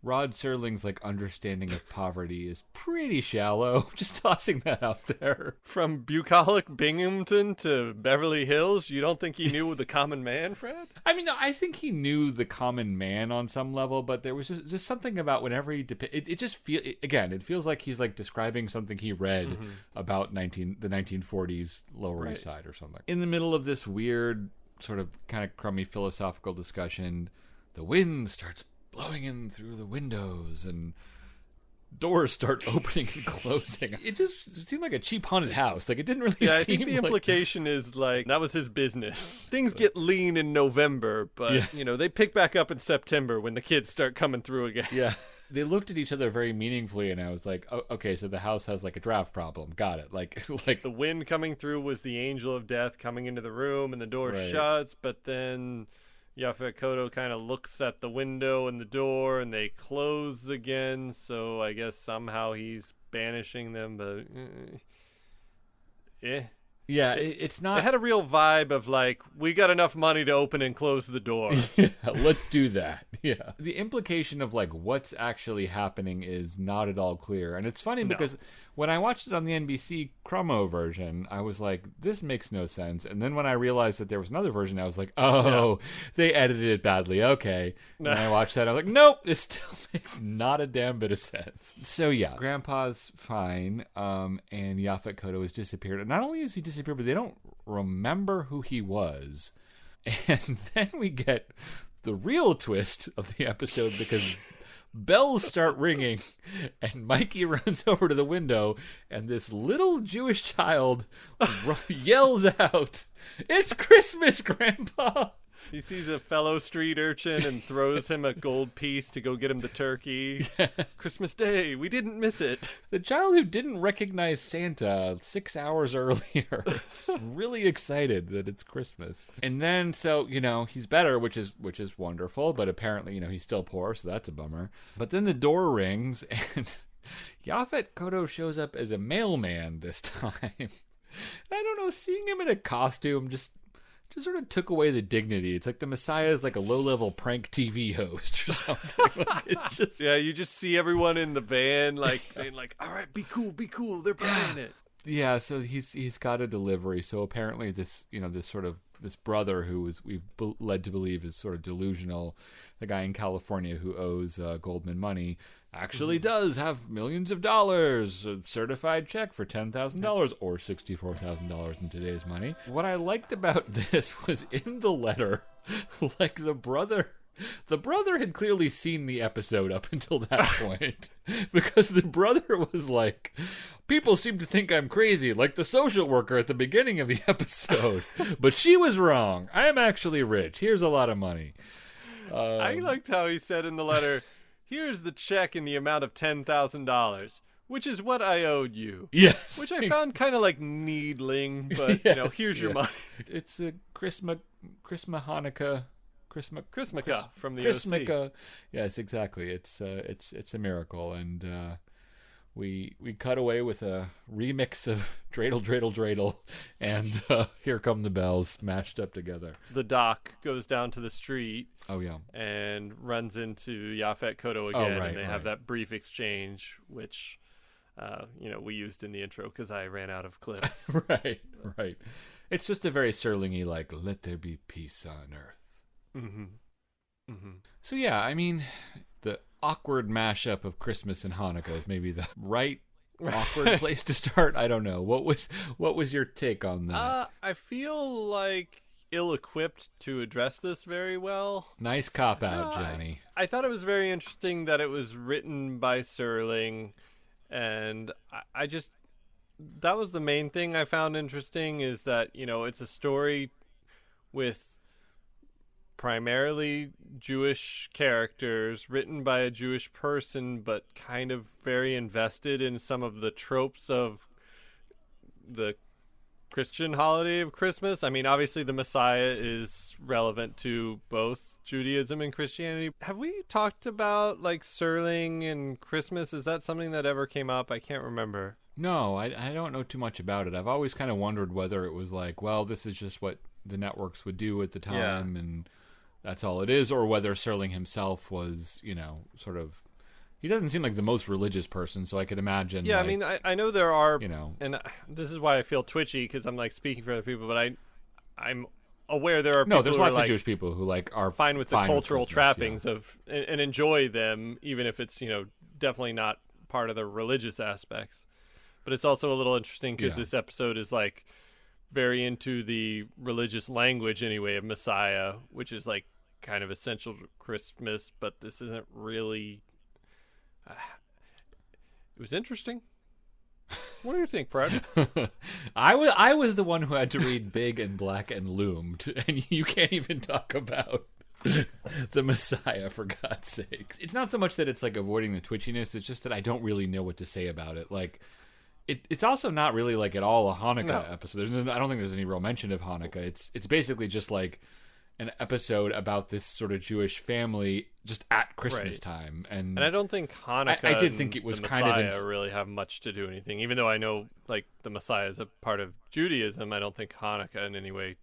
Rod Serling's like understanding of poverty is pretty shallow. Just tossing that out there. From bucolic Binghamton to Beverly Hills, you don't think he knew the common man, Fred? I mean, no, I think he knew the common man on some level, but there was just something about whenever he it just it feels like he's like describing something he read about the 1940s Lower East Side or something. In the middle of this weird sort of kind of crummy philosophical discussion, the wind starts blowing in through the windows, and doors start opening and closing. It just seemed like a cheap haunted house. Like, it didn't really I seem think the like... implication is, like, that was his business. Things get lean in November, but, they pick back up in September when the kids start coming through again. Yeah. They looked at each other very meaningfully, and I was like, oh, okay, so the house has, like, a draft problem. Got it. Like the wind coming through was the angel of death coming into the room, and the door shuts, but then Yaphet Kotto kind of looks at the window and the door, and they close again, so I guess somehow he's banishing them, but... Yeah, it's not... It had a real vibe of, like, we got enough money to open and close the door. Yeah, let's do that. Yeah. The implication of, like, what's actually happening is not at all clear. And it's funny because when I watched it on the NBC Chromo version, I was like, this makes no sense. And then when I realized that there was another version, I was like, they edited it badly. Okay. And I watched that, I was like, nope, this still makes not a damn bit of sense. So, yeah, Grandpa's fine, and Yaphet Kotto has disappeared. And not only has he disappeared, but they don't remember who he was. And then we get the real twist of the episode because bells start ringing and Mikey runs over to the window and this little Jewish child yells out, "It's Christmas, Grandpa!" He sees a fellow street urchin and throws him a gold piece to go get him the turkey. Yes. Christmas Day, we didn't miss it. The child who didn't recognize Santa 6 hours earlier is really excited that it's Christmas. And then, so, he's better, which is wonderful, but apparently, he's still poor, so that's a bummer. But then the door rings, and Yaphet Kotto shows up as a mailman this time. I don't know, seeing him in a costume just sort of took away the dignity. It's like the Messiah is like a low-level prank TV host or something. Like, it's just... Yeah, you just see everyone in the van like saying like, "All right, be cool, they're buying it." Yeah, so he's got a delivery. So apparently this this brother who we've led to believe is sort of delusional, the guy in California who owes Goldman money, actually does have millions of dollars, a certified check for $10,000 or $64,000 in today's money. What I liked about this was in the letter, like the brother had clearly seen the episode up until that point, because the brother was like, "People seem to think I'm crazy, like the social worker at the beginning of the episode, but she was wrong. I am actually rich. Here's a lot of money." I liked how he said in the letter, "Here's the check in the amount of $10,000, which is what I owed you." Yes. Which I found kind of like needling, but, here's your money. It's a Christmas Hanukkah. Christmaka from the Christmaka. OC. Yes, exactly. It's a miracle, and we cut away with a remix of Dreidel, Dreidel, Dreidel, and Here Come the Bells mashed up together. The doc goes down to the street. Oh yeah, and runs into Yaphet Kotto again, and they have that brief exchange, which we used in the intro because I ran out of clips. Right. It's just a very Serling-y, like, "Let there be peace on earth." So yeah, I mean, the awkward mashup of Christmas and Hanukkah is maybe the right awkward place to start. I don't know. What was your take on that? I feel like ill-equipped to address this very well. Nice cop-out, Johnny. I thought it was very interesting that it was written by Serling, and I just, that was the main thing I found interesting, is that, it's a story with primarily Jewish characters, written by a Jewish person, but kind of very invested in some of the tropes of the Christian holiday of Christmas. I mean, obviously the Messiah is relevant to both Judaism and Christianity. Have we talked about, like, Serling and Christmas? Is that something that ever came up? I can't remember. No, I don't know too much about it. I've always kind of wondered whether it was like, well, this is just what the networks would do at the time, and that's all it is, or whether Serling himself was, sort of... He doesn't seem like the most religious person, so I could imagine... Yeah, like, I mean, I know there are... And this is why I feel twitchy, because I'm, like, speaking for other people, but I'm aware there are people there's who lots are, of Jewish people who, like, are fine with the cultural with trappings of... And enjoy them, even if it's, definitely not part of the religious aspects. But it's also a little interesting, because this episode is, like, very into the religious language, anyway, of Messiah, which is, like, kind of essential to Christmas, but this isn't really It was interesting. What do you think, Fred? I was the one who had to read Big and Black and Loomed, and you can't even talk about the Messiah, for God's sakes. It's not so much that it's like avoiding the twitchiness, it's just that I don't really know what to say about it. Like, it's also not really like at all a Hanukkah episode. I don't think there's any real mention of Hanukkah. It's basically just like an episode about this sort of Jewish family just at Christmas time. And I don't think Hanukkah I did think it was the kind Messiah of really have much to do anything. Even though I know like the Messiah is a part of Judaism, I don't think Hanukkah in any way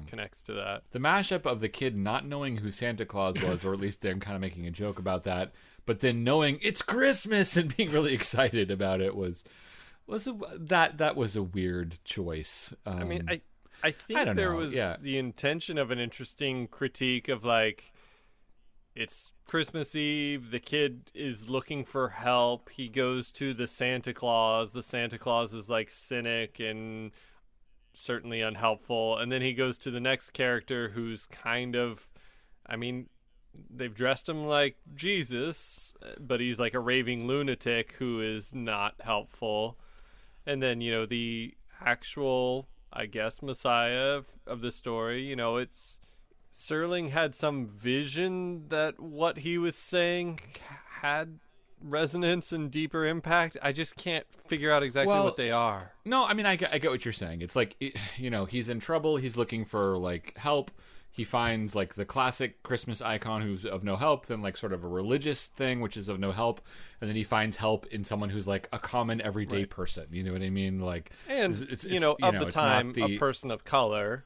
connects to that. The mashup of the kid not knowing who Santa Claus was, or at least them kind of making a joke about that, but then knowing it's Christmas and being really excited about it was a weird choice. I mean, I think there was the intention of an interesting critique of like, it's Christmas Eve, the kid is looking for help, he goes to the Santa Claus is like cynic and certainly unhelpful, and then he goes to the next character who's kind of, I mean, they've dressed him like Jesus, but he's like a raving lunatic who is not helpful. And then, you know, the actual, I guess, Messiah of the story, you know, it's Serling had some vision that what he was saying had resonance and deeper impact. I just can't figure out exactly what they are. No, I mean, I get what you're saying. It's like, you know, he's in trouble. He's looking for like help. He finds like the classic Christmas icon who's of no help, then like sort of a religious thing, which is of no help. And then he finds help in someone who's like a common everyday person. You know what I mean? Like, and you know, of the time, a person of color.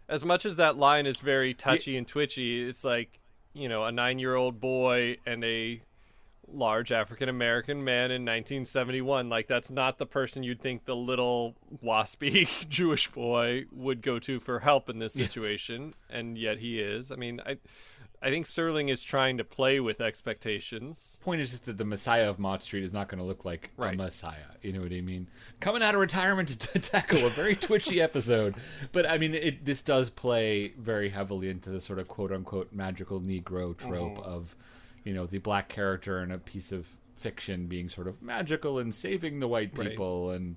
As much as that line is very touchy and twitchy, it's like, you know, a 9-year-old boy and a large African-American man in 1971. Like, that's not the person you'd think the little waspy Jewish boy would go to for help in this situation. And yet he is. I mean, I think Serling is trying to play with expectations. Point is just that the Messiah of Mott Street is not going to look like a Messiah. You know what I mean? Coming out of retirement to tackle a very twitchy episode. But, I mean, this does play very heavily into the sort of quote-unquote magical Negro trope of, you know, the black character in a piece of fiction being sort of magical and saving the white people. And,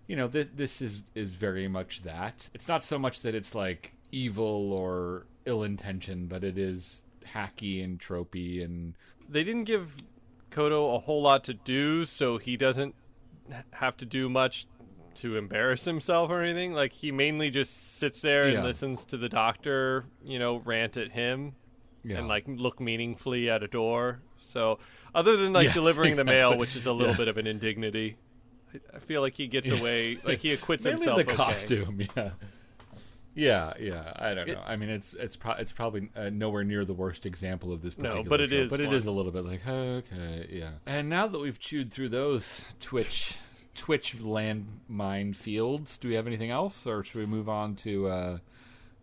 you know, this is very much that. It's not so much that it's, like, evil or ill-intentioned, but it is hacky and tropey. And they didn't give Kodo a whole lot to do, so he doesn't have to do much to embarrass himself or anything. Like, he mainly just sits there and listens to the doctor, you know, rant at him and like look meaningfully at a door. So other than like delivering the mail, which is a little bit of an indignity, I feel like he gets away, like he acquits himself. Mainly the costume, Yeah, I don't know. I mean, it's probably nowhere near the worst example of this particular but it trope, is. But it is a little bit like, okay, yeah. And now that we've chewed through those Twitch landmine fields, do we have anything else, or should we move on to a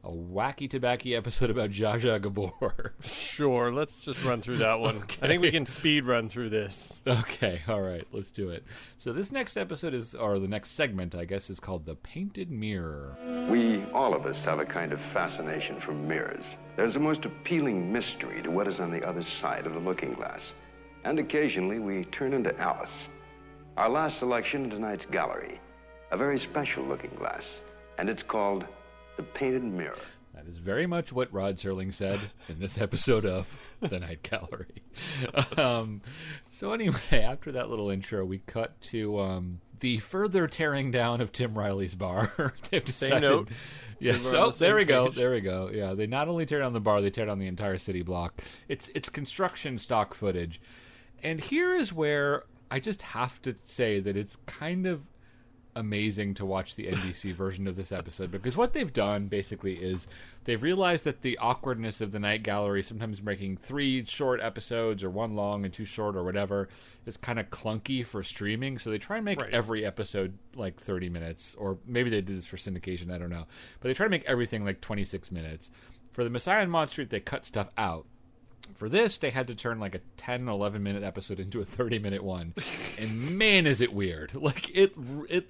wacky tobacco episode about Zsa Zsa Gabor? Sure, let's just run through that one. Okay. I think we can speed run through this. Okay, all right, let's do it. So this next episode the next segment, I guess, is called The Painted Mirror. We, all of us, have a kind of fascination for mirrors. There's a most appealing mystery to what is on the other side of the looking glass. And occasionally we turn into Alice. Our last selection in tonight's gallery, a very special looking glass, and it's called The Painted Mirror. That is very much what Rod Serling said in this episode of The Night Gallery. So anyway, after that little intro, we cut to the further tearing down of Tim Riley's bar. They've decided, same note. Yeah, so there we go. Yeah, they not only tear down the bar, they tear down the entire city block. It's construction stock footage. And here is where I just have to say that it's kind of amazing to watch the NBC version of this episode, because what they've done basically is they've realized that the awkwardness of the Night Gallery, sometimes making 3 short episodes or 1 long and 2 short or whatever, is kind of clunky for streaming. So they try and make every episode like 30 minutes, or maybe they did this for syndication, I don't know, but they try to make everything like 26 minutes. For the Messiah and Mott Street, they cut stuff out. For this, they had to turn like a 10, 11-minute episode into a 30-minute one. And man, is it weird. Like, it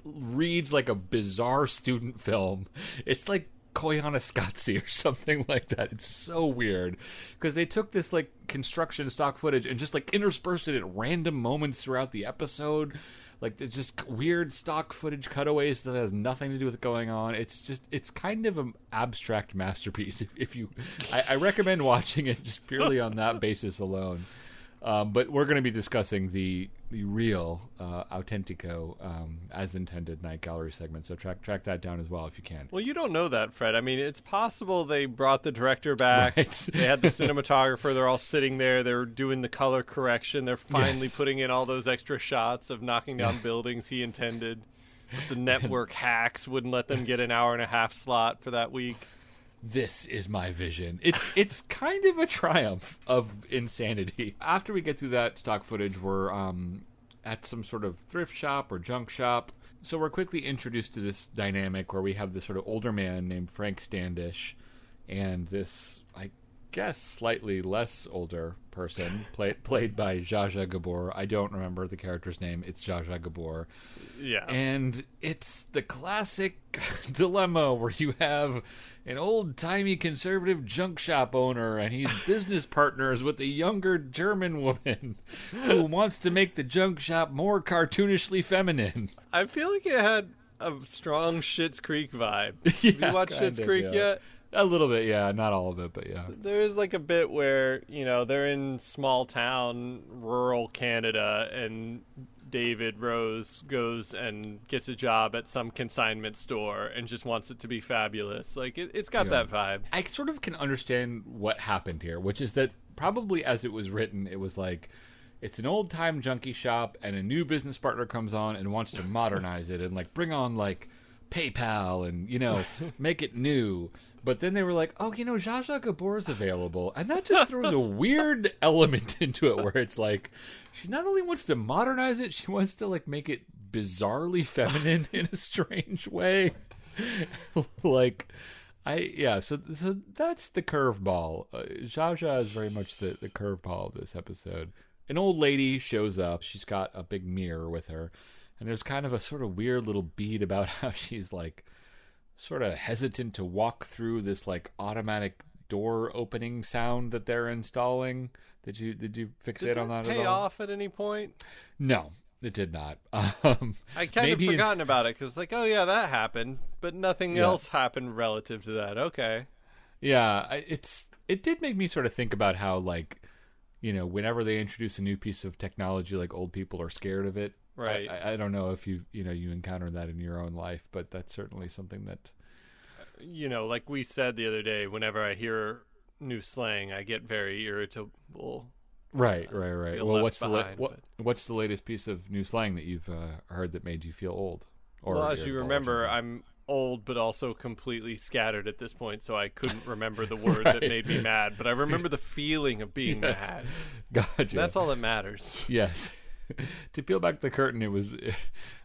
reads like a bizarre student film. It's like Koyaanisqatsi or something like that. It's so weird because they took this like construction stock footage and just like interspersed it at random moments throughout the episode. Like it's just weird stock footage cutaways that has nothing to do with what's going on. It's kind of an abstract masterpiece. I recommend watching it just purely on that basis alone. But we're going to be discussing the real Authentico as intended Night Gallery segment. So track that down as well if you can. Well, you don't know that, Fred. I mean, it's possible they brought the director back. Right. They had the cinematographer. They're all sitting there. They're doing the color correction. They're finally putting in all those extra shots of knocking down buildings he intended. But the network hacks wouldn't let them get an hour and a half slot for that week. This is my vision. It's kind of a triumph of insanity. After we get through that stock footage, we're at some sort of thrift shop or junk shop. So we're quickly introduced to this dynamic where we have this sort of older man named Frank Standish and this, I guess, slightly less older person played by Zsa Zsa Gabor. I don't remember the character's name. It's Zsa Zsa Gabor. Yeah. And it's the classic dilemma where you have an old-timey conservative junk shop owner and he's business partners with a younger German woman who wants to make the junk shop more cartoonishly feminine. I feel like it had a strong Schitt's Creek vibe. Have you watched Schitt's Creek yet? A little bit, yeah. Not all of it, but yeah. There's like a bit where, they're in small town, rural Canada, and David Rose goes and gets a job at some consignment store and just wants it to be fabulous. Like, it's got that vibe. I sort of can understand what happened here, which is that probably as it was written, it was like, it's an old-time junkie shop, and a new business partner comes on and wants to modernize it and, like, bring on, like, PayPal and, make it new. But then they were like, oh, Zsa Zsa Gabor is available. And that just throws a weird element into it where it's like, she not only wants to modernize it, she wants to, like, make it bizarrely feminine in a strange way. So that's the curveball. Zsa Zsa is very much the curveball of this episode. An old lady shows up. She's got a big mirror with her. And there's kind of a sort of weird little beat about how she's, like, sort of hesitant to walk through this like automatic door opening sound that they're installing. Did you fixate on that at all? Pay off at any point? No, it did not. I kind of forgotten about it because like, oh yeah, that happened, but nothing else happened relative to that. Okay. Yeah, it did make me sort of think about how like, whenever they introduce a new piece of technology, like old people are scared of it. Right. I don't know if you encountered that in your own life, but that's certainly something that... like we said the other day, whenever I hear new slang, I get very irritable. Right. Well, what's the latest piece of new slang that you've heard that made you feel old? Well, as you remember, I'm old, but also completely scattered at this point, so I couldn't remember the word that made me mad, but I remember the feeling of being mad. Gotcha. That's all that matters. Yes. To peel back the curtain,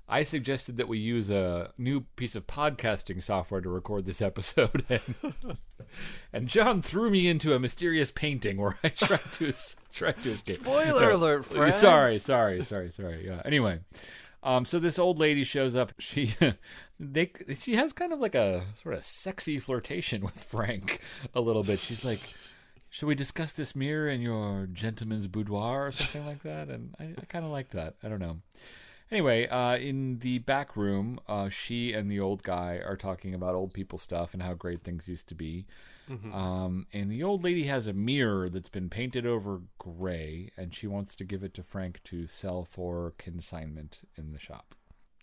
I suggested that we use a new piece of podcasting software to record this episode, and John threw me into a mysterious painting where I tried to escape. Spoiler alert, Fred. Sorry. Yeah. Anyway, so this old lady shows up. She has kind of like a sort of sexy flirtation with Frank a little bit. She's like, should we discuss this mirror in your gentleman's boudoir or something like that? And I kind of like that. I don't know. Anyway, in the back room, she and the old guy are talking about old people stuff and how great things used to be. Mm-hmm. And the old lady has a mirror that's been painted over gray, and she wants to give it to Frank to sell for consignment in the shop.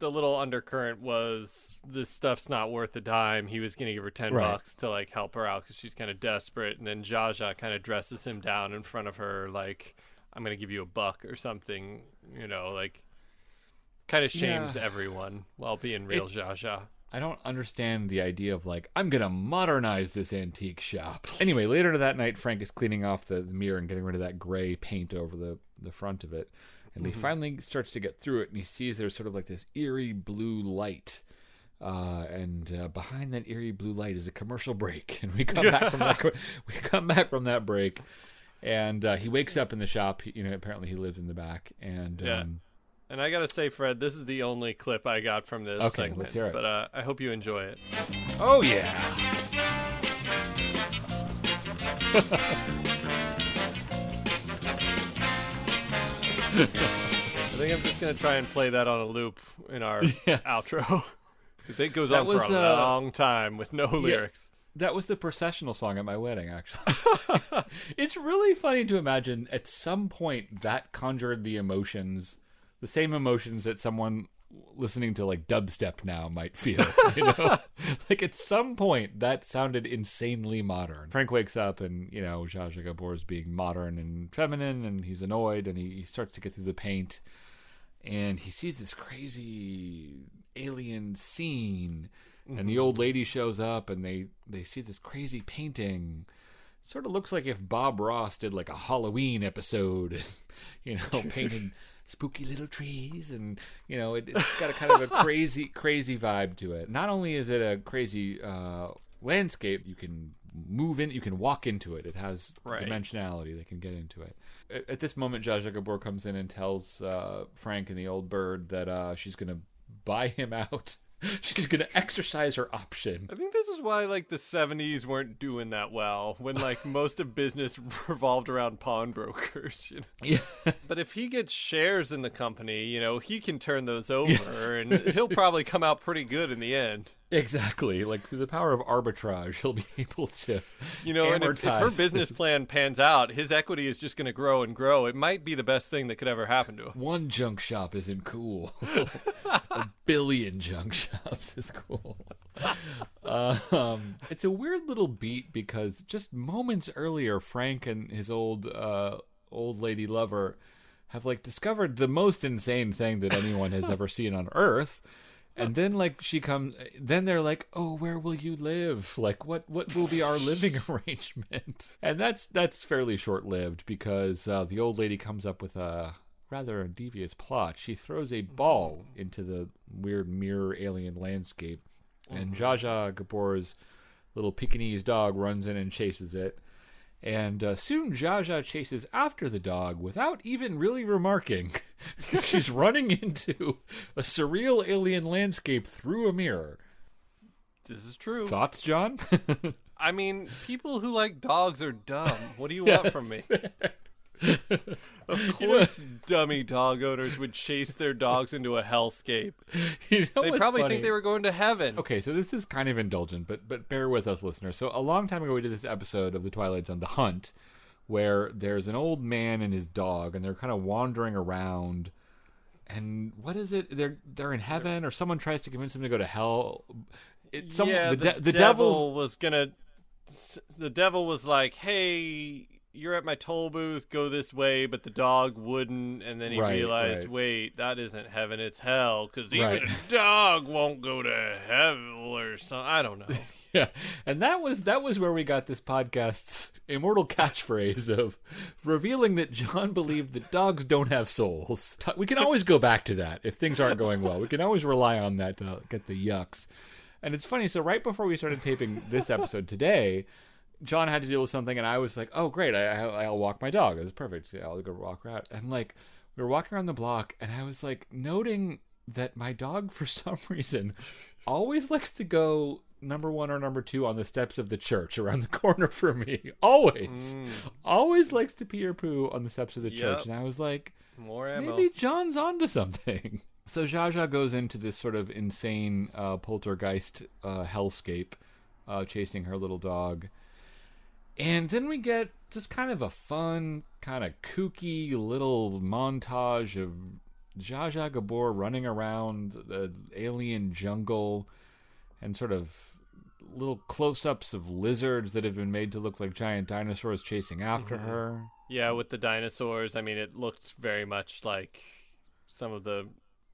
The little undercurrent was this stuff's not worth a dime. He was going to give her $10 to like help her out because she's kind of desperate. And then Zsa Zsa kind of dresses him down in front of her like, I'm going to give you $1 or something, like kind of shames everyone while being real Zsa Zsa. I don't understand the idea of like, I'm going to modernize this antique shop. Anyway, later that night, Frank is cleaning off the mirror and getting rid of that gray paint over the front of it. And he finally starts to get through it, and he sees there's sort of like this eerie blue light. And behind that eerie blue light is a commercial break. And we come back from that break. And he wakes up in the shop. Apparently he lives in the back. And and I got to say, Fred, this is the only clip I got from this segment. Let's hear it. But I hope you enjoy it. Oh, yeah. I think I'm just going to try and play that on a loop in our outro. Because it goes on for a long time with no lyrics. That was the processional song at my wedding, actually. It's really funny to imagine at some point that conjured the emotions, the same emotions that someone listening to like dubstep now might feel, you know? Like at some point that sounded insanely modern. Frank wakes up and, you know, Zsa Zsa Gabor is being modern and feminine, and he's annoyed, and he starts to get through the paint, and he sees this crazy alien scene. And the old lady shows up, and they see this crazy painting. Sort of looks like if Bob Ross did like a Halloween episode, you know, painted spooky little trees, and you know, it's got a kind of a crazy vibe to it. Not only is it a crazy landscape, you can move in, you can walk into it. It has dimensionality; they can get into it. At this moment, Zsa Zsa Gabor comes in and tells Frank and the old bird that she's going to buy him out. She's going to exercise her option. I think this is why, like, the 70s weren't doing that well, when, like, most of business revolved around pawnbrokers, you know? Yeah. But if he gets shares in the company, you know, he can turn those over, and he'll probably come out pretty good in the end. Exactly. Like, through the power of arbitrage, he'll be able to and if her business plan pans out, his equity is just going to grow and grow. It might be the best thing that could ever happen to him. One junk shop isn't cool. 1 billion junk shops is cool. It's a weird little beat because just moments earlier, Frank and his old lady lover have, like, discovered the most insane thing that anyone has ever seen on Earth. And then, like, then they're like, oh, where will you live? Like, what will be our living arrangement? And that's fairly short-lived because the old lady comes up with a rather devious plot. She throws a ball into the weird mirror alien landscape, and Zsa Zsa Gabor's little Pekingese dog runs in and chases it. And soon Zsa Zsa chases after the dog without even really remarking. She's running into a surreal alien landscape through a mirror. This is true. Thoughts, John? I mean, people who like dogs are dumb. What do you want from me? Of course, dummy dog owners would chase their dogs into a hellscape. You know, they probably think they were going to heaven. Okay, so this is kind of indulgent, but bear with us, listeners. So a long time ago, we did this episode of The Twilight Zone, The Hunt, where there's an old man and his dog, and they're kind of wandering around. And what is it? They're in heaven, or someone tries to convince them to go to hell. The devil was gonna. The devil was like, "Hey, you're at my toll booth, go this way," but the dog wouldn't, and then he realized, wait, that isn't heaven, it's hell, because even a dog won't go to hell or something. I don't know. Yeah, and that was where we got this podcast's immortal catchphrase of revealing that John believed that dogs don't have souls. We can always go back to that if things aren't going well. We can always rely on that to get the yucks. And it's funny, so right before we started taping this episode today, John had to deal with something, and I was like, oh, great, I'll walk my dog. It was perfect. Yeah, I'll go walk her out. And, like, we were walking around the block, and I was, like, noting that my dog, for some reason, always likes to go number 1 or number 2 on the steps of the church around the corner from me. Always. Always likes to pee or poo on the steps of the church. And I was like, more ammo. Maybe John's onto something. So Zsa Zsa goes into this sort of insane poltergeist hellscape, chasing her little dog. And then we get just kind of a fun, kind of kooky little montage of Zsa Zsa Gabor running around the alien jungle and sort of little close-ups of lizards that have been made to look like giant dinosaurs chasing after her. Yeah, with the dinosaurs, I mean, it looked very much like some of the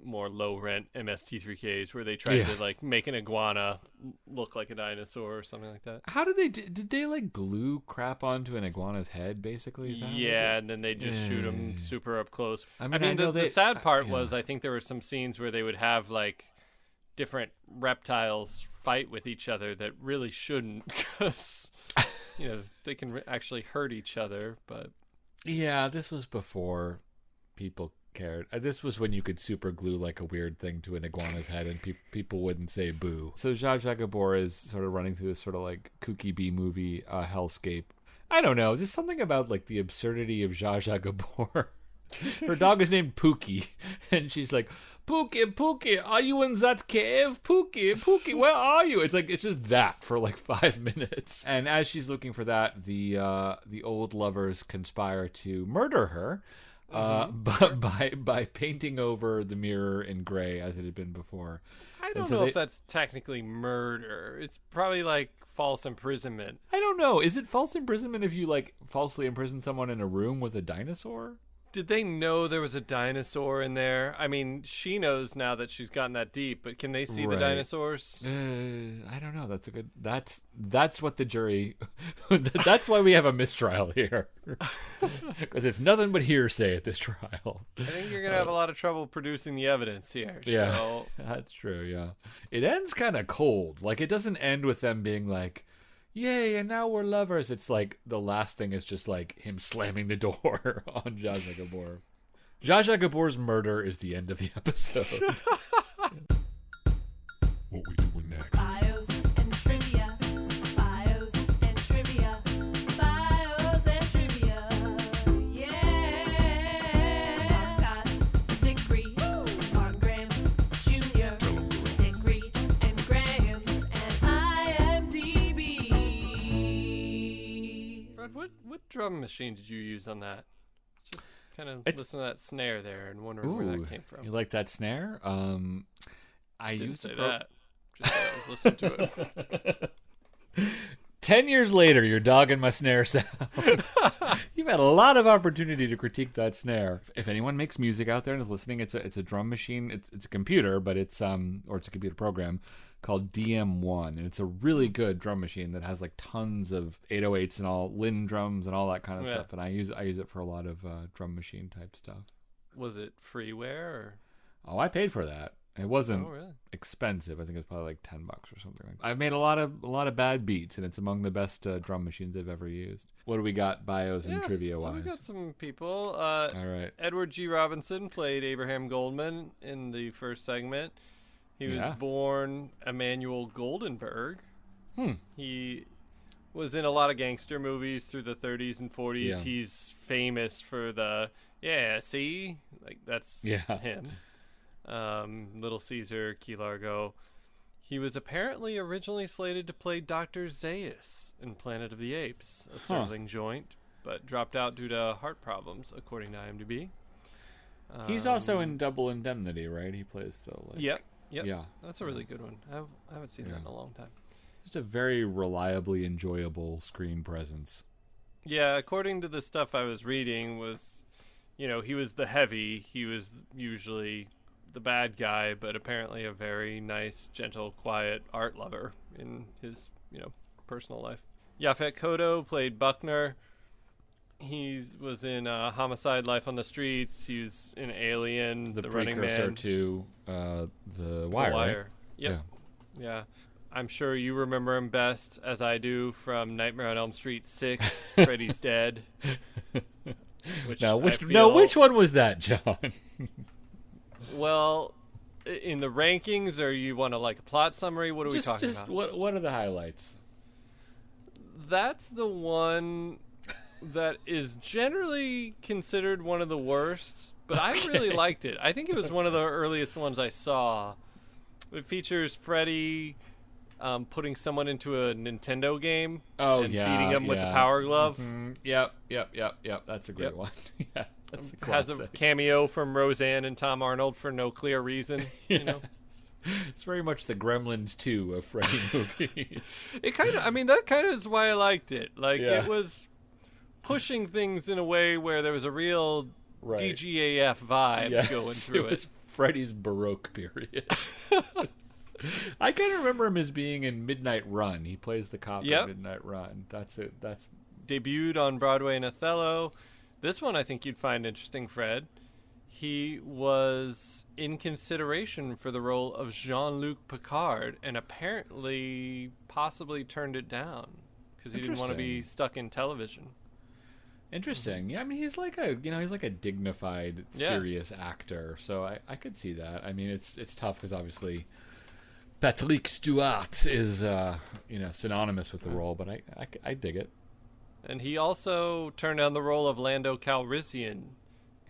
more low-rent MST3Ks where they tried to, like, make an iguana look like a dinosaur or something like that. How did they like, glue crap onto an iguana's head, basically? Is that and then they just shoot them super up close. I mean the sad part was, I think there were some scenes where they would have, like, different reptiles fight with each other that really shouldn't, because, you know, they can actually hurt each other, but... Yeah, this was before people cared. This was when you could super glue like a weird thing to an iguana's head and people wouldn't say boo. So Zsa Zsa Gabor is sort of running through this sort of like kooky B-movie hellscape. I don't know. There's something about like the absurdity of Zsa Zsa Gabor. Her dog is named Pookie, and she's like, Pookie, Pookie, are you in that cave? Pookie, Pookie, where are you? It's just that for like 5 minutes. And as she's looking for that, the old lovers conspire to murder her, but by painting over the mirror in gray as it had been before. I don't know if that's technically murder. It's probably like false imprisonment. I don't know. Is it false imprisonment if you like falsely imprison someone in a room with a dinosaur? Did they know there was a dinosaur in there? I mean, she knows now that she's gotten that deep, but can they see the dinosaurs? I don't know. That's what the jury. That's why we have a mistrial here, because it's nothing but hearsay at this trial. I think you're gonna have a lot of trouble producing the evidence here. Yeah, so. That's true. Yeah, it ends kind of cold. Like it doesn't end with them being like, yay, and now we're lovers. It's like the last thing is just like him slamming the door on Zsa Zsa Gabor. Zsa Zsa Gabor's murder is the end of the episode. What we doing next? Bios and trivia. Bios and trivia. Bios and trivia. Yeah. Scott, Zachary, Mark Grams Jr., Zachary and Grams, and IMDB. Fred, what drum machine did you use on that? Just kind of listen to that snare there and wondering where that came from. You like that snare? I Didn't used say to that. Just I was listening to it. 10 years later, you're dogging my snare sound. You've had a lot of opportunity to critique that snare. If anyone makes music out there and is listening, it's a drum machine. It's a computer, but it's a computer program called DM1, and it's a really good drum machine that has like tons of 808s and all Linn drums and all that kind of stuff. And I use it for a lot of drum machine type stuff. Was it freeware or? Oh, I paid for that. It wasn't really expensive. I think it was probably like $10 or something like that. I've made a lot of bad beats, and it's among the best drum machines I've ever used. What do we got, bios and trivia wise? So we got some people. All right. Edward G. Robinson played Abraham Goldman in the first segment. He was born Emmanuel Goldenberg. He was in a lot of gangster movies through the 30s and 40s. Yeah. He's famous for that's him. Little Caesar, Key Largo. He was apparently originally slated to play Dr. Zaius in Planet of the Apes, a Serling joint, but dropped out due to heart problems, according to IMDb. He's also in Double Indemnity, right? He plays the Yep. Yeah, that's a really good one. I haven't seen that in a long time. Just a very reliably enjoyable screen presence. Yeah, according to the stuff I was reading, he was the heavy. He was usually the bad guy, but apparently a very nice, gentle, quiet art lover in his, personal life. Yaphet Kotto played Buckner. He was in Homicide: Life on the Streets. He was in Alien, The Running Man. To The Wire, right? Yep. Yeah. I'm sure you remember him best, as I do, from Nightmare on Elm Street 6, Freddy's Dead. Which one was that, John? Well, in the rankings, or you want a plot summary? What are we talking about? What are the highlights? That's the one that is generally considered one of the worst, but I really liked it. I think it was one of the earliest ones I saw. It features Freddy putting someone into a Nintendo game beating them with the power glove. Mm-hmm. Yep. That's a great one. Yeah, that's a classic. Has a cameo from Roseanne and Tom Arnold for no clear reason. It's very much the Gremlins 2 of Freddy movies. That kind of is why I liked it. It was pushing things in a way where there was a real DGAF vibe going through it. It was Freddy's Baroque period. I kind of remember him as being in Midnight Run. He plays the cop in Midnight Run. That's it. That's debuted on Broadway in Othello. This one I think you'd find interesting, Fred. He was in consideration for the role of Jean-Luc Picard and apparently possibly turned it down because he didn't want to be stuck in television. Interesting. Yeah, I mean, he's like a dignified, serious actor. So I could see that. I mean, it's tough because obviously Patrick Stewart is synonymous with the role, but I dig it. And he also turned down the role of Lando Calrissian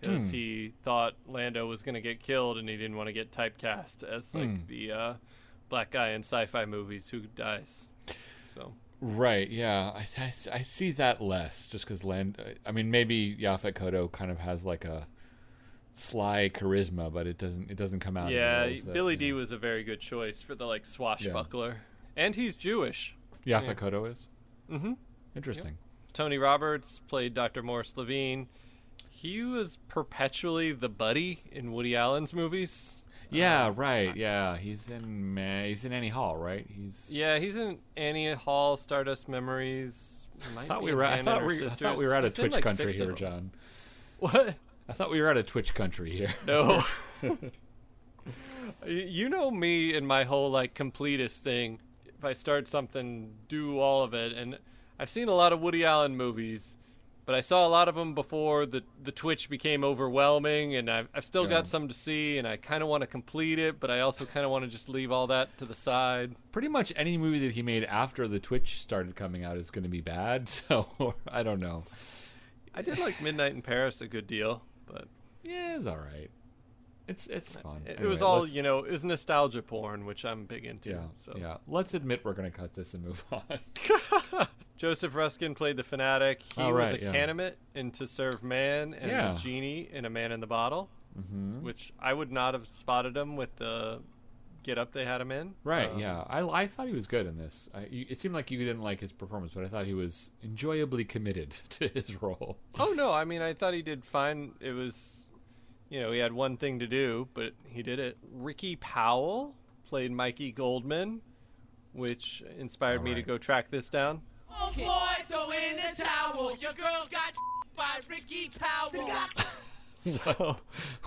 because he thought Lando was going to get killed and he didn't want to get typecast as like the black guy in sci-fi movies who dies. So Right, yeah. I see that less just because maybe Yaphet Kotto kind of has like a sly charisma, but it doesn't come out. Yeah, in the Billy D was a very good choice for the like swashbuckler. And he's Jewish. Yaphet Kotto is? Mm-hmm. Interesting. Yep. Tony Roberts played Dr. Morris Levine. He was perpetually the buddy in Woody Allen's movies. Yeah, right. Yeah, he's in Annie Hall, right? He's in Annie Hall, Stardust Memories. I thought we were at a Twitch country here, John. What? I thought we were at a Twitch country here. No. You know me and my whole like completist thing. If I start something, do all of it. And I've seen a lot of Woody Allen movies, but I saw a lot of them before the Twitch became overwhelming, and I've still got some to see, and I kind of want to complete it, but I also kind of want to just leave all that to the side. Pretty much any movie that he made after the Twitch started coming out is going to be bad, so I don't know. I did like Midnight in Paris a good deal, but yeah, it's all right. It's fun. It was all, it was nostalgia porn, which I'm big into. Yeah, so. yeah. Let's admit we're going to cut this and move on. Joseph Ruskin played the fanatic. He was a Canaanite in To Serve Man and the genie in A Man in the Bottle, which I would not have spotted him with the get-up they had him in. Right, yeah. I thought he was good in this. It seemed like you didn't like his performance, but I thought he was enjoyably committed to his role. Oh, no. I mean, I thought he did fine. It was... he had one thing to do, but he did it. Ricky Powell played Mikey Goldman, which inspired me to go track this down. Oh boy, throw in the towel. Your girl got by Ricky Powell. So,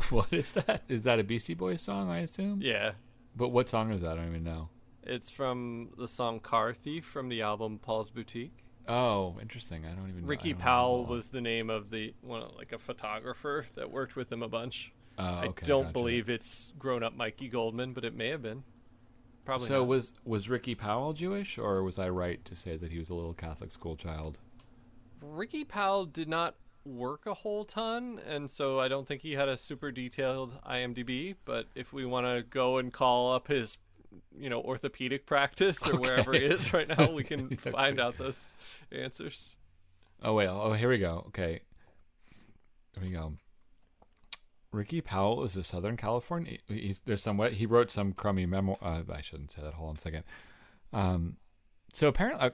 what is that? Is that a Beastie Boys song, I assume? Yeah. But what song is that? I don't even know. It's from the song Car Thief from the album Paul's Boutique. Oh, interesting. I don't even know. Ricky Powell was the name of a photographer that worked with him a bunch. Oh, okay. I don't believe it's grown-up Mikey Goldman, but it may have been. Probably so not. Was Ricky Powell Jewish, or was I right to say that he was a little Catholic school child? Ricky Powell did not work a whole ton, and so I don't think he had a super detailed IMDb, but if we want to go and call up his orthopedic practice or wherever he is right now, we can find out those answers. Oh, wait. Oh, here we go. Okay. Here we go. Ricky Powell is a Southern California. He wrote some crummy memoir. I shouldn't say that. Hold on a second. So apparently,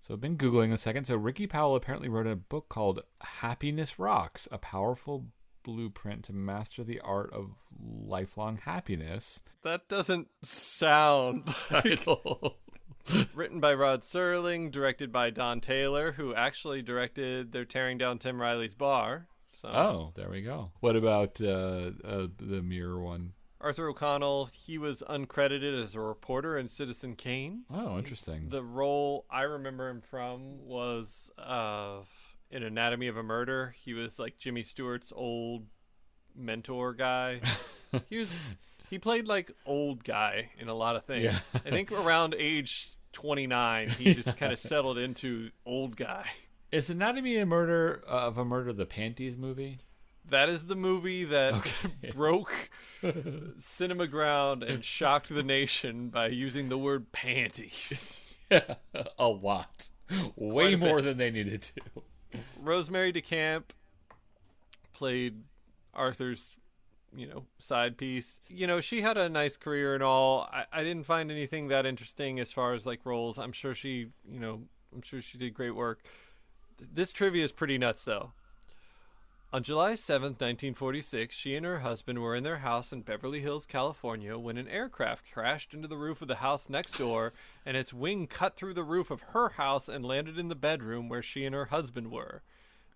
I've been Googling a second. So Ricky Powell apparently wrote a book called Happiness Rocks, a powerful blueprint to master the art of lifelong happiness. That doesn't sound title. Written by Rod Serling, directed by Don Taylor, who actually directed They're Tearing Down Tim Riley's Bar. So. Oh, there we go. What about the Mirror one? Arthur O'Connell, he was uncredited as a reporter in Citizen Kane. Oh, interesting. The role I remember him from was in Anatomy of a Murder. He was like Jimmy Stewart's old mentor guy. He played like old guy in a lot of things. Yeah. I think around age 29, he just kind of settled into old guy. Is Anatomy of a Murder the Panties movie? That is the movie that broke cinema ground and shocked the nation by using the word panties. A lot. Way more than they needed to. Rosemary DeCamp played Arthur's, side piece. She had a nice career and all. I didn't find anything that interesting as far as like roles. I'm sure she did great work. This trivia is pretty nuts, though. On July 7th, 1946, she and her husband were in their house in Beverly Hills, California, when an aircraft crashed into the roof of the house next door, and its wing cut through the roof of her house and landed in the bedroom where she and her husband were.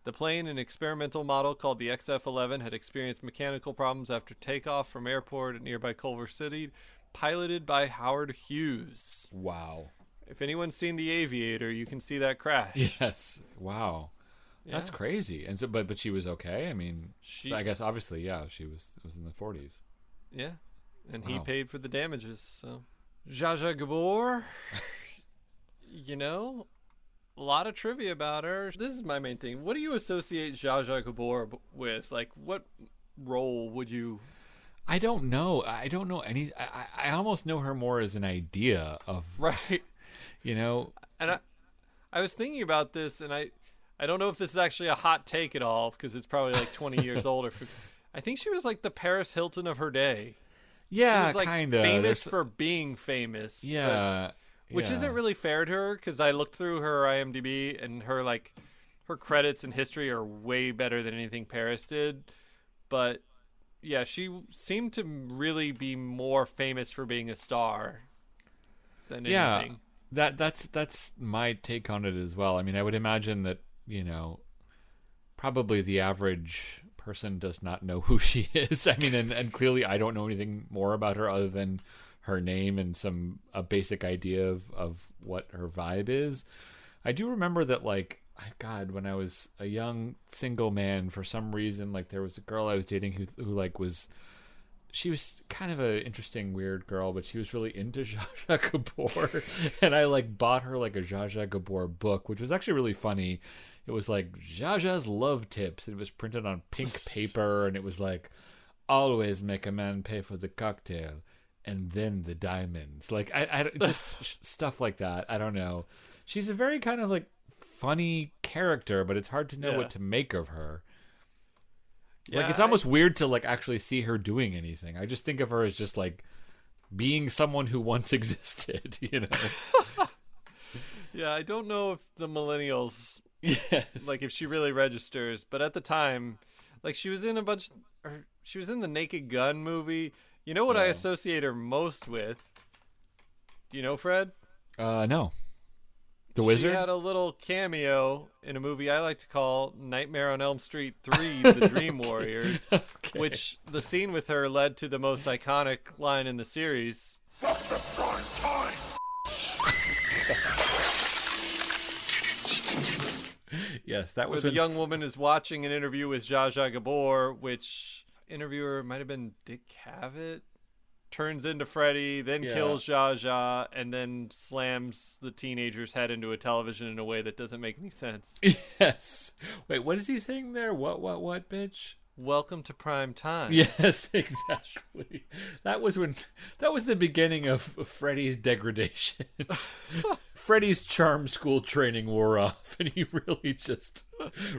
The plane, an experimental model called the XF-11, had experienced mechanical problems after takeoff from airport at nearby Culver City, piloted by Howard Hughes. Wow. If anyone's seen The Aviator, you can see that crash. Yes. Wow. Yeah. That's crazy. And so, but she was okay. I mean, I guess obviously, yeah, she was in the 40s. Yeah, and he paid for the damages. So, Zsa Zsa Gabor, a lot of trivia about her. This is my main thing. What do you associate Zsa Zsa Gabor with? Like, what role would you... I don't know. I don't know any... I almost know her more as an idea of... Right. You know? And I was thinking about this, and I don't know if this is actually a hot take at all, because it's probably like 20 years old. I think she was like the Paris Hilton of her day. Yeah, she was, like, kind of. Famous for being famous. Yeah. Which isn't really fair to her, because I looked through her IMDb, and her credits and history are way better than anything Paris did. But yeah, she seemed to really be more famous for being a star than anything. That's my take on it as well. I mean, I would imagine that, you know, probably the average person does not know who she is. I mean, and clearly I don't know anything more about her other than her name and a basic idea of what her vibe is. I do remember that, like, God, when I was a young single man, for some reason, like, there was a girl I was dating who like she was kind of an interesting, weird girl, but she was really into Zsa Zsa Gabor, and I like bought her like a Zsa Zsa Gabor book, which was actually really funny. It was like Zsa Zsa's love tips. It was printed on pink paper, and it was like, always make a man pay for the cocktail and then the diamonds. Like, I just stuff like that. I don't know. She's a very kind of like funny character, but it's hard to know what to make of her. Yeah, like, it's almost weird to like actually see her doing anything. I just think of her as just like being someone who once existed, you know? Yeah, I don't know if the millennials, like, if she really registers, but at the time, like, she was in she was in the Naked Gun movie. You know what I associate her most with? Do you know, Fred? No. The Wizard? She had a little cameo in a movie I like to call Nightmare on Elm Street 3, The Dream Warriors, which the scene with her led to the most iconic line in the series. Yes, that was where the young woman is watching an interview with Zsa Zsa Gabor, which interviewer might have been Dick Cavett, turns into Freddy, then kills Zsa Zsa, and then slams the teenager's head into a television in a way that doesn't make any sense. Yes. Wait, what is he saying there? What, bitch? Welcome to prime time. Yes, exactly. That was the beginning of Freddy's degradation. Freddy's charm school training wore off, and he really just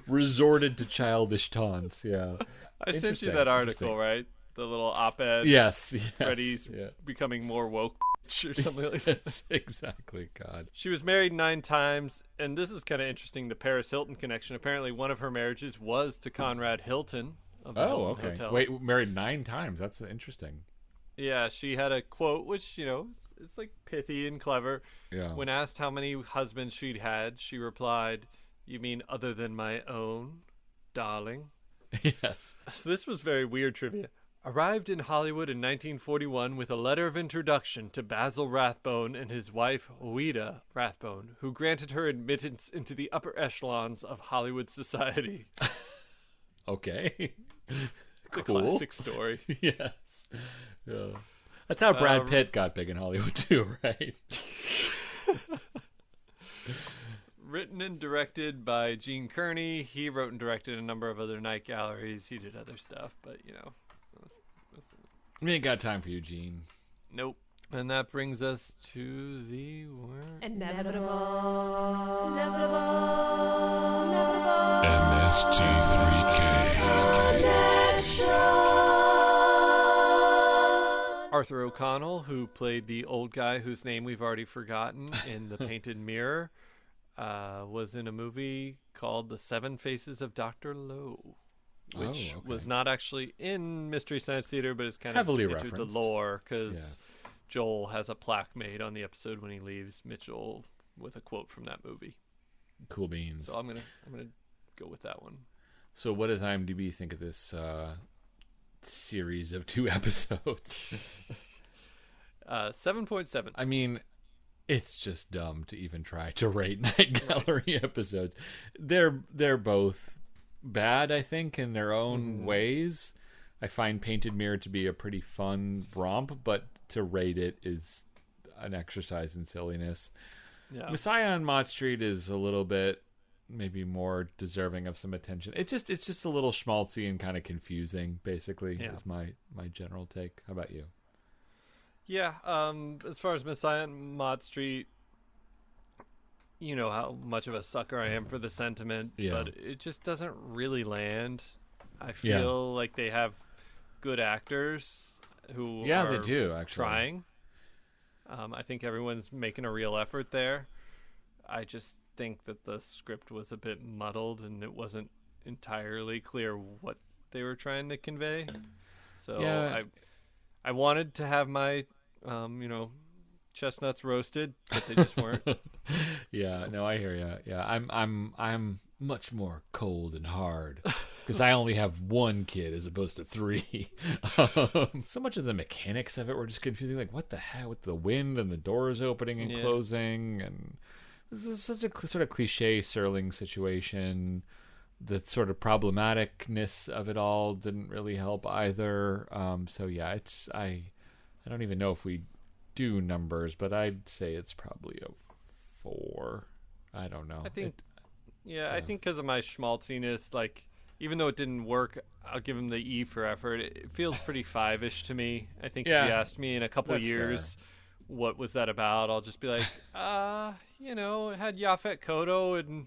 resorted to childish taunts. Yeah. I sent you that article, right? The little op-ed. Yes. Freddy's becoming more woke or something like that. Yes, exactly. God. She was married 9 times, and this is kind of interesting, the Paris Hilton connection. Apparently one of her marriages was to Conrad Hilton of the Hilton Hotel. Wait, married 9 times. That's interesting. Yeah, she had a quote, which, you know, it's like pithy and clever. Yeah. When asked how many husbands she'd had, she replied, "You mean other than my own, darling?" Yes. This was very weird trivia. Arrived in Hollywood in 1941 with a letter of introduction to Basil Rathbone and his wife, Ouida Rathbone, who granted her admittance into the upper echelons of Hollywood society. Okay. The classic story. Yes. Yeah. That's how Brad Pitt got big in Hollywood too, right? Written and directed by Gene Kearney. He wrote and directed a number of other night galleries. He did other stuff, but, you know. We ain't got time for you, Gene. Nope. And that brings us to the word. Inevitable. MST3K. Arthur O'Connell, who played the old guy whose name we've already forgotten in The Painted Mirror, was in a movie called The Seven Faces of Dr. Lowe, which was not actually in Mystery Science Theater, but it's kind heavily of into referenced. the lore, because Joel has a plaque made on the episode when he leaves Mitchell with a quote from that movie. Cool beans. So I'm gonna go with that one. So what does IMDb think of this series of 2 episodes? 7.7. I mean, it's just dumb to even try to rate Night Gallery episodes. They're both bad, I think, in their own ways. I find Painted Mirror to be a pretty fun romp, but to rate it is an exercise in silliness. Yeah. Messiah on Mott Street is a little bit maybe more deserving of some attention. It's just a little schmaltzy and kind of confusing, basically, is my general take. How about you? Yeah, as far as Messiah on Mott Street, you know how much of a sucker I am for the sentiment, but it just doesn't really land. I feel like they have good actors who are they do, actually. trying. I think everyone's making a real effort there. I just think that the script was a bit muddled and it wasn't entirely clear what they were trying to convey. So I wanted to have my chestnuts roasted, but they just weren't. Yeah, no, I hear you. Yeah, I'm much more cold and hard because I only have one kid as opposed to 3. So much of the mechanics of it were just confusing. Like, what the heck with the wind and the doors opening and closing, and this is such a sort of cliche Serling situation. The sort of problematicness of it all didn't really help either. So yeah, I don't even know if we do numbers, but I'd say it's probably a 4. I don't know. I think because of my schmaltziness, like, even though it didn't work, I'll give him the E for effort. It feels pretty 5-ish to me. I think if you asked me in a couple of years, what was that about? I'll just be like, it had Yaphet Kotto and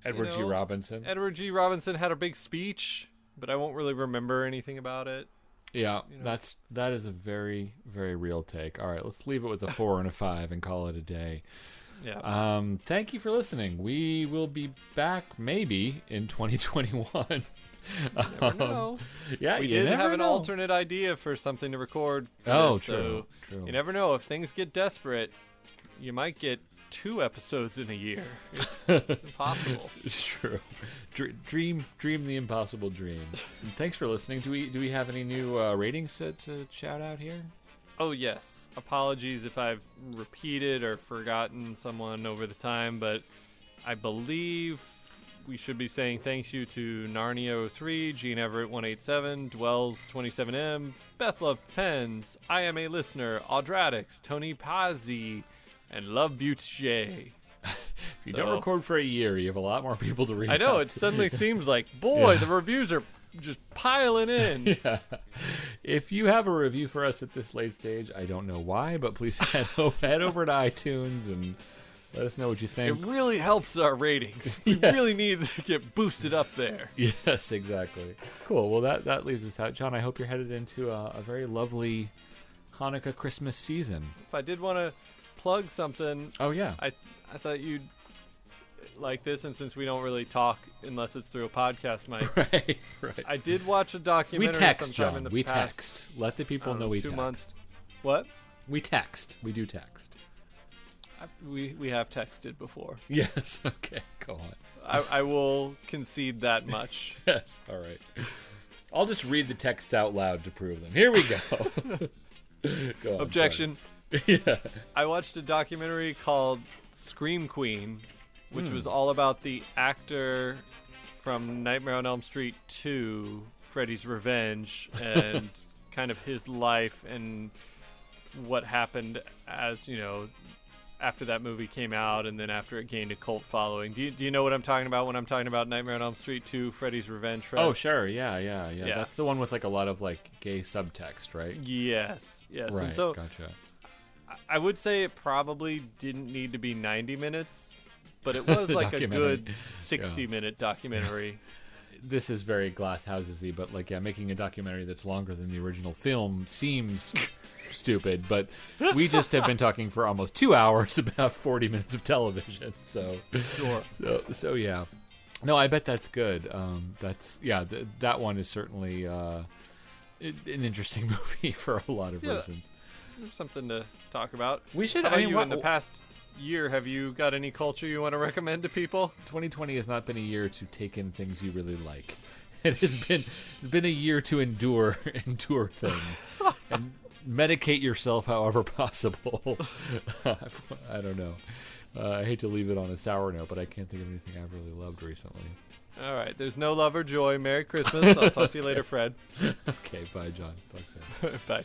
Edward G. Robinson. Edward G. Robinson had a big speech, but I won't really remember anything about it. Yeah, that is a very, very real take. All right, let's leave it with a 4 and a 5 and call it a day. Yeah. Thank you for listening. We will be back maybe in 2021. You never know. Yeah, we you did never have an know. alternate idea for something to record. True. So you never know. If things get desperate, you might get 2 episodes in a year. It's impossible. It's true. Dream the impossible dream. And thanks for listening. Do we have any new ratings to shout out here? Oh yes. Apologies if I've repeated or forgotten someone over the time, but I believe we should be saying thanks you to Narnia03, Gene Everett 187, Dwells 27M, Beth Love Pens, I Am a Listener, Audradix, Tony Pazzi, and Love Buttes J. If you don't record for a year, you have a lot more people to read. I know, out it to. suddenly seems like, boy, the reviews are just piling in. Yeah. If you have a review for us at this late stage, I don't know why, but please head over to iTunes and let us know what you think. It really helps our ratings. We really need to get boosted up there. Yes, exactly. Cool. Well, that leaves us out. John, I hope you're headed into a very lovely Hanukkah Christmas season. If I did want to plug something. Oh, yeah. I thought you'd like this, and since we don't really talk unless it's through a podcast, Mike. Right. I did watch a documentary. We text, sometime John. in the We past, text. Let the people know we 2 text. months. What? We text. We do text. We have texted before. Yes. Okay. Go on. I will concede that much. Yes. All right. I'll just read the texts out loud to prove them. Here we go. Go on, Objection. Yeah. I watched a documentary called Scream Queen, which was all about the actor from Nightmare on Elm Street 2, Freddy's Revenge, and kind of his life and what happened as, after that movie came out and then after it gained a cult following. Do you know what I'm talking about when I'm talking about Nightmare on Elm Street 2, Freddy's Revenge? Fred? Oh, sure. Yeah. That's the one with like a lot of like gay subtext, right? Yes. Right. And so Gotcha. I would say it probably didn't need to be 90 minutes, but it was like a good 60-minute documentary. This is very Glass Houses-y, but like, making a documentary that's longer than the original film seems stupid, but we just have been talking for almost 2 hours about 40 minutes of television. So, Sure. So yeah. No, I bet that's good. That one is certainly an interesting movie for a lot of reasons. There's something to talk about. We should. How about you in the past year? Have you got any culture you want to recommend to people? 2020 has not been a year to take in things you really like. It has been a year to endure things and medicate yourself however possible. I don't know. I hate to leave it on a sour note, but I can't think of anything I've really loved recently. All right. There's no love or joy. Merry Christmas. I'll talk to you later, Fred. Okay. Bye, John. Talk soon. Bye.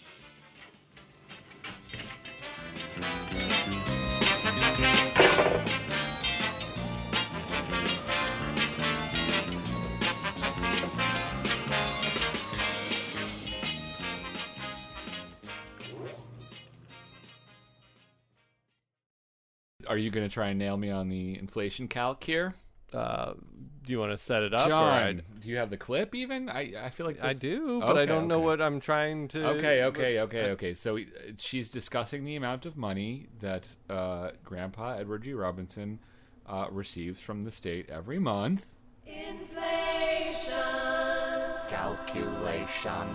Are you going to try and nail me on the inflation calc here? Do you want to set it up? John, do you have the clip even? I feel like I do, but I don't know what I'm trying to... Okay. So she's discussing the amount of money that Grandpa Edward G. Robinson receives from the state every month. Inflation. Calculation.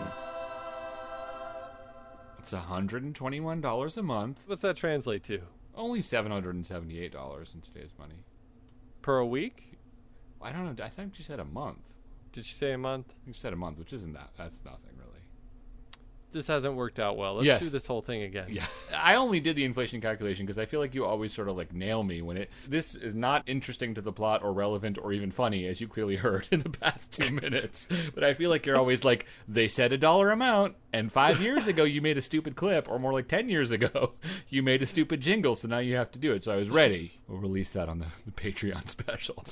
It's $121 a month. What's that translate to? Only $778 in today's money. Per a week? I don't know. I think you said a month. Did she say a month? You said a month, which isn't that. That's nothing, really. This hasn't worked out well. Let's do this whole thing again. Yeah. I only did the inflation calculation because I feel like you always sort of like nail me when it... This is not interesting to the plot or relevant or even funny, as you clearly heard in the past 2 minutes. But I feel like you're always like, they said a dollar amount, and 5 years ago you made a stupid clip, or more like 10 years ago you made a stupid jingle, so now you have to do it. So I was ready. We'll release that on the Patreon special.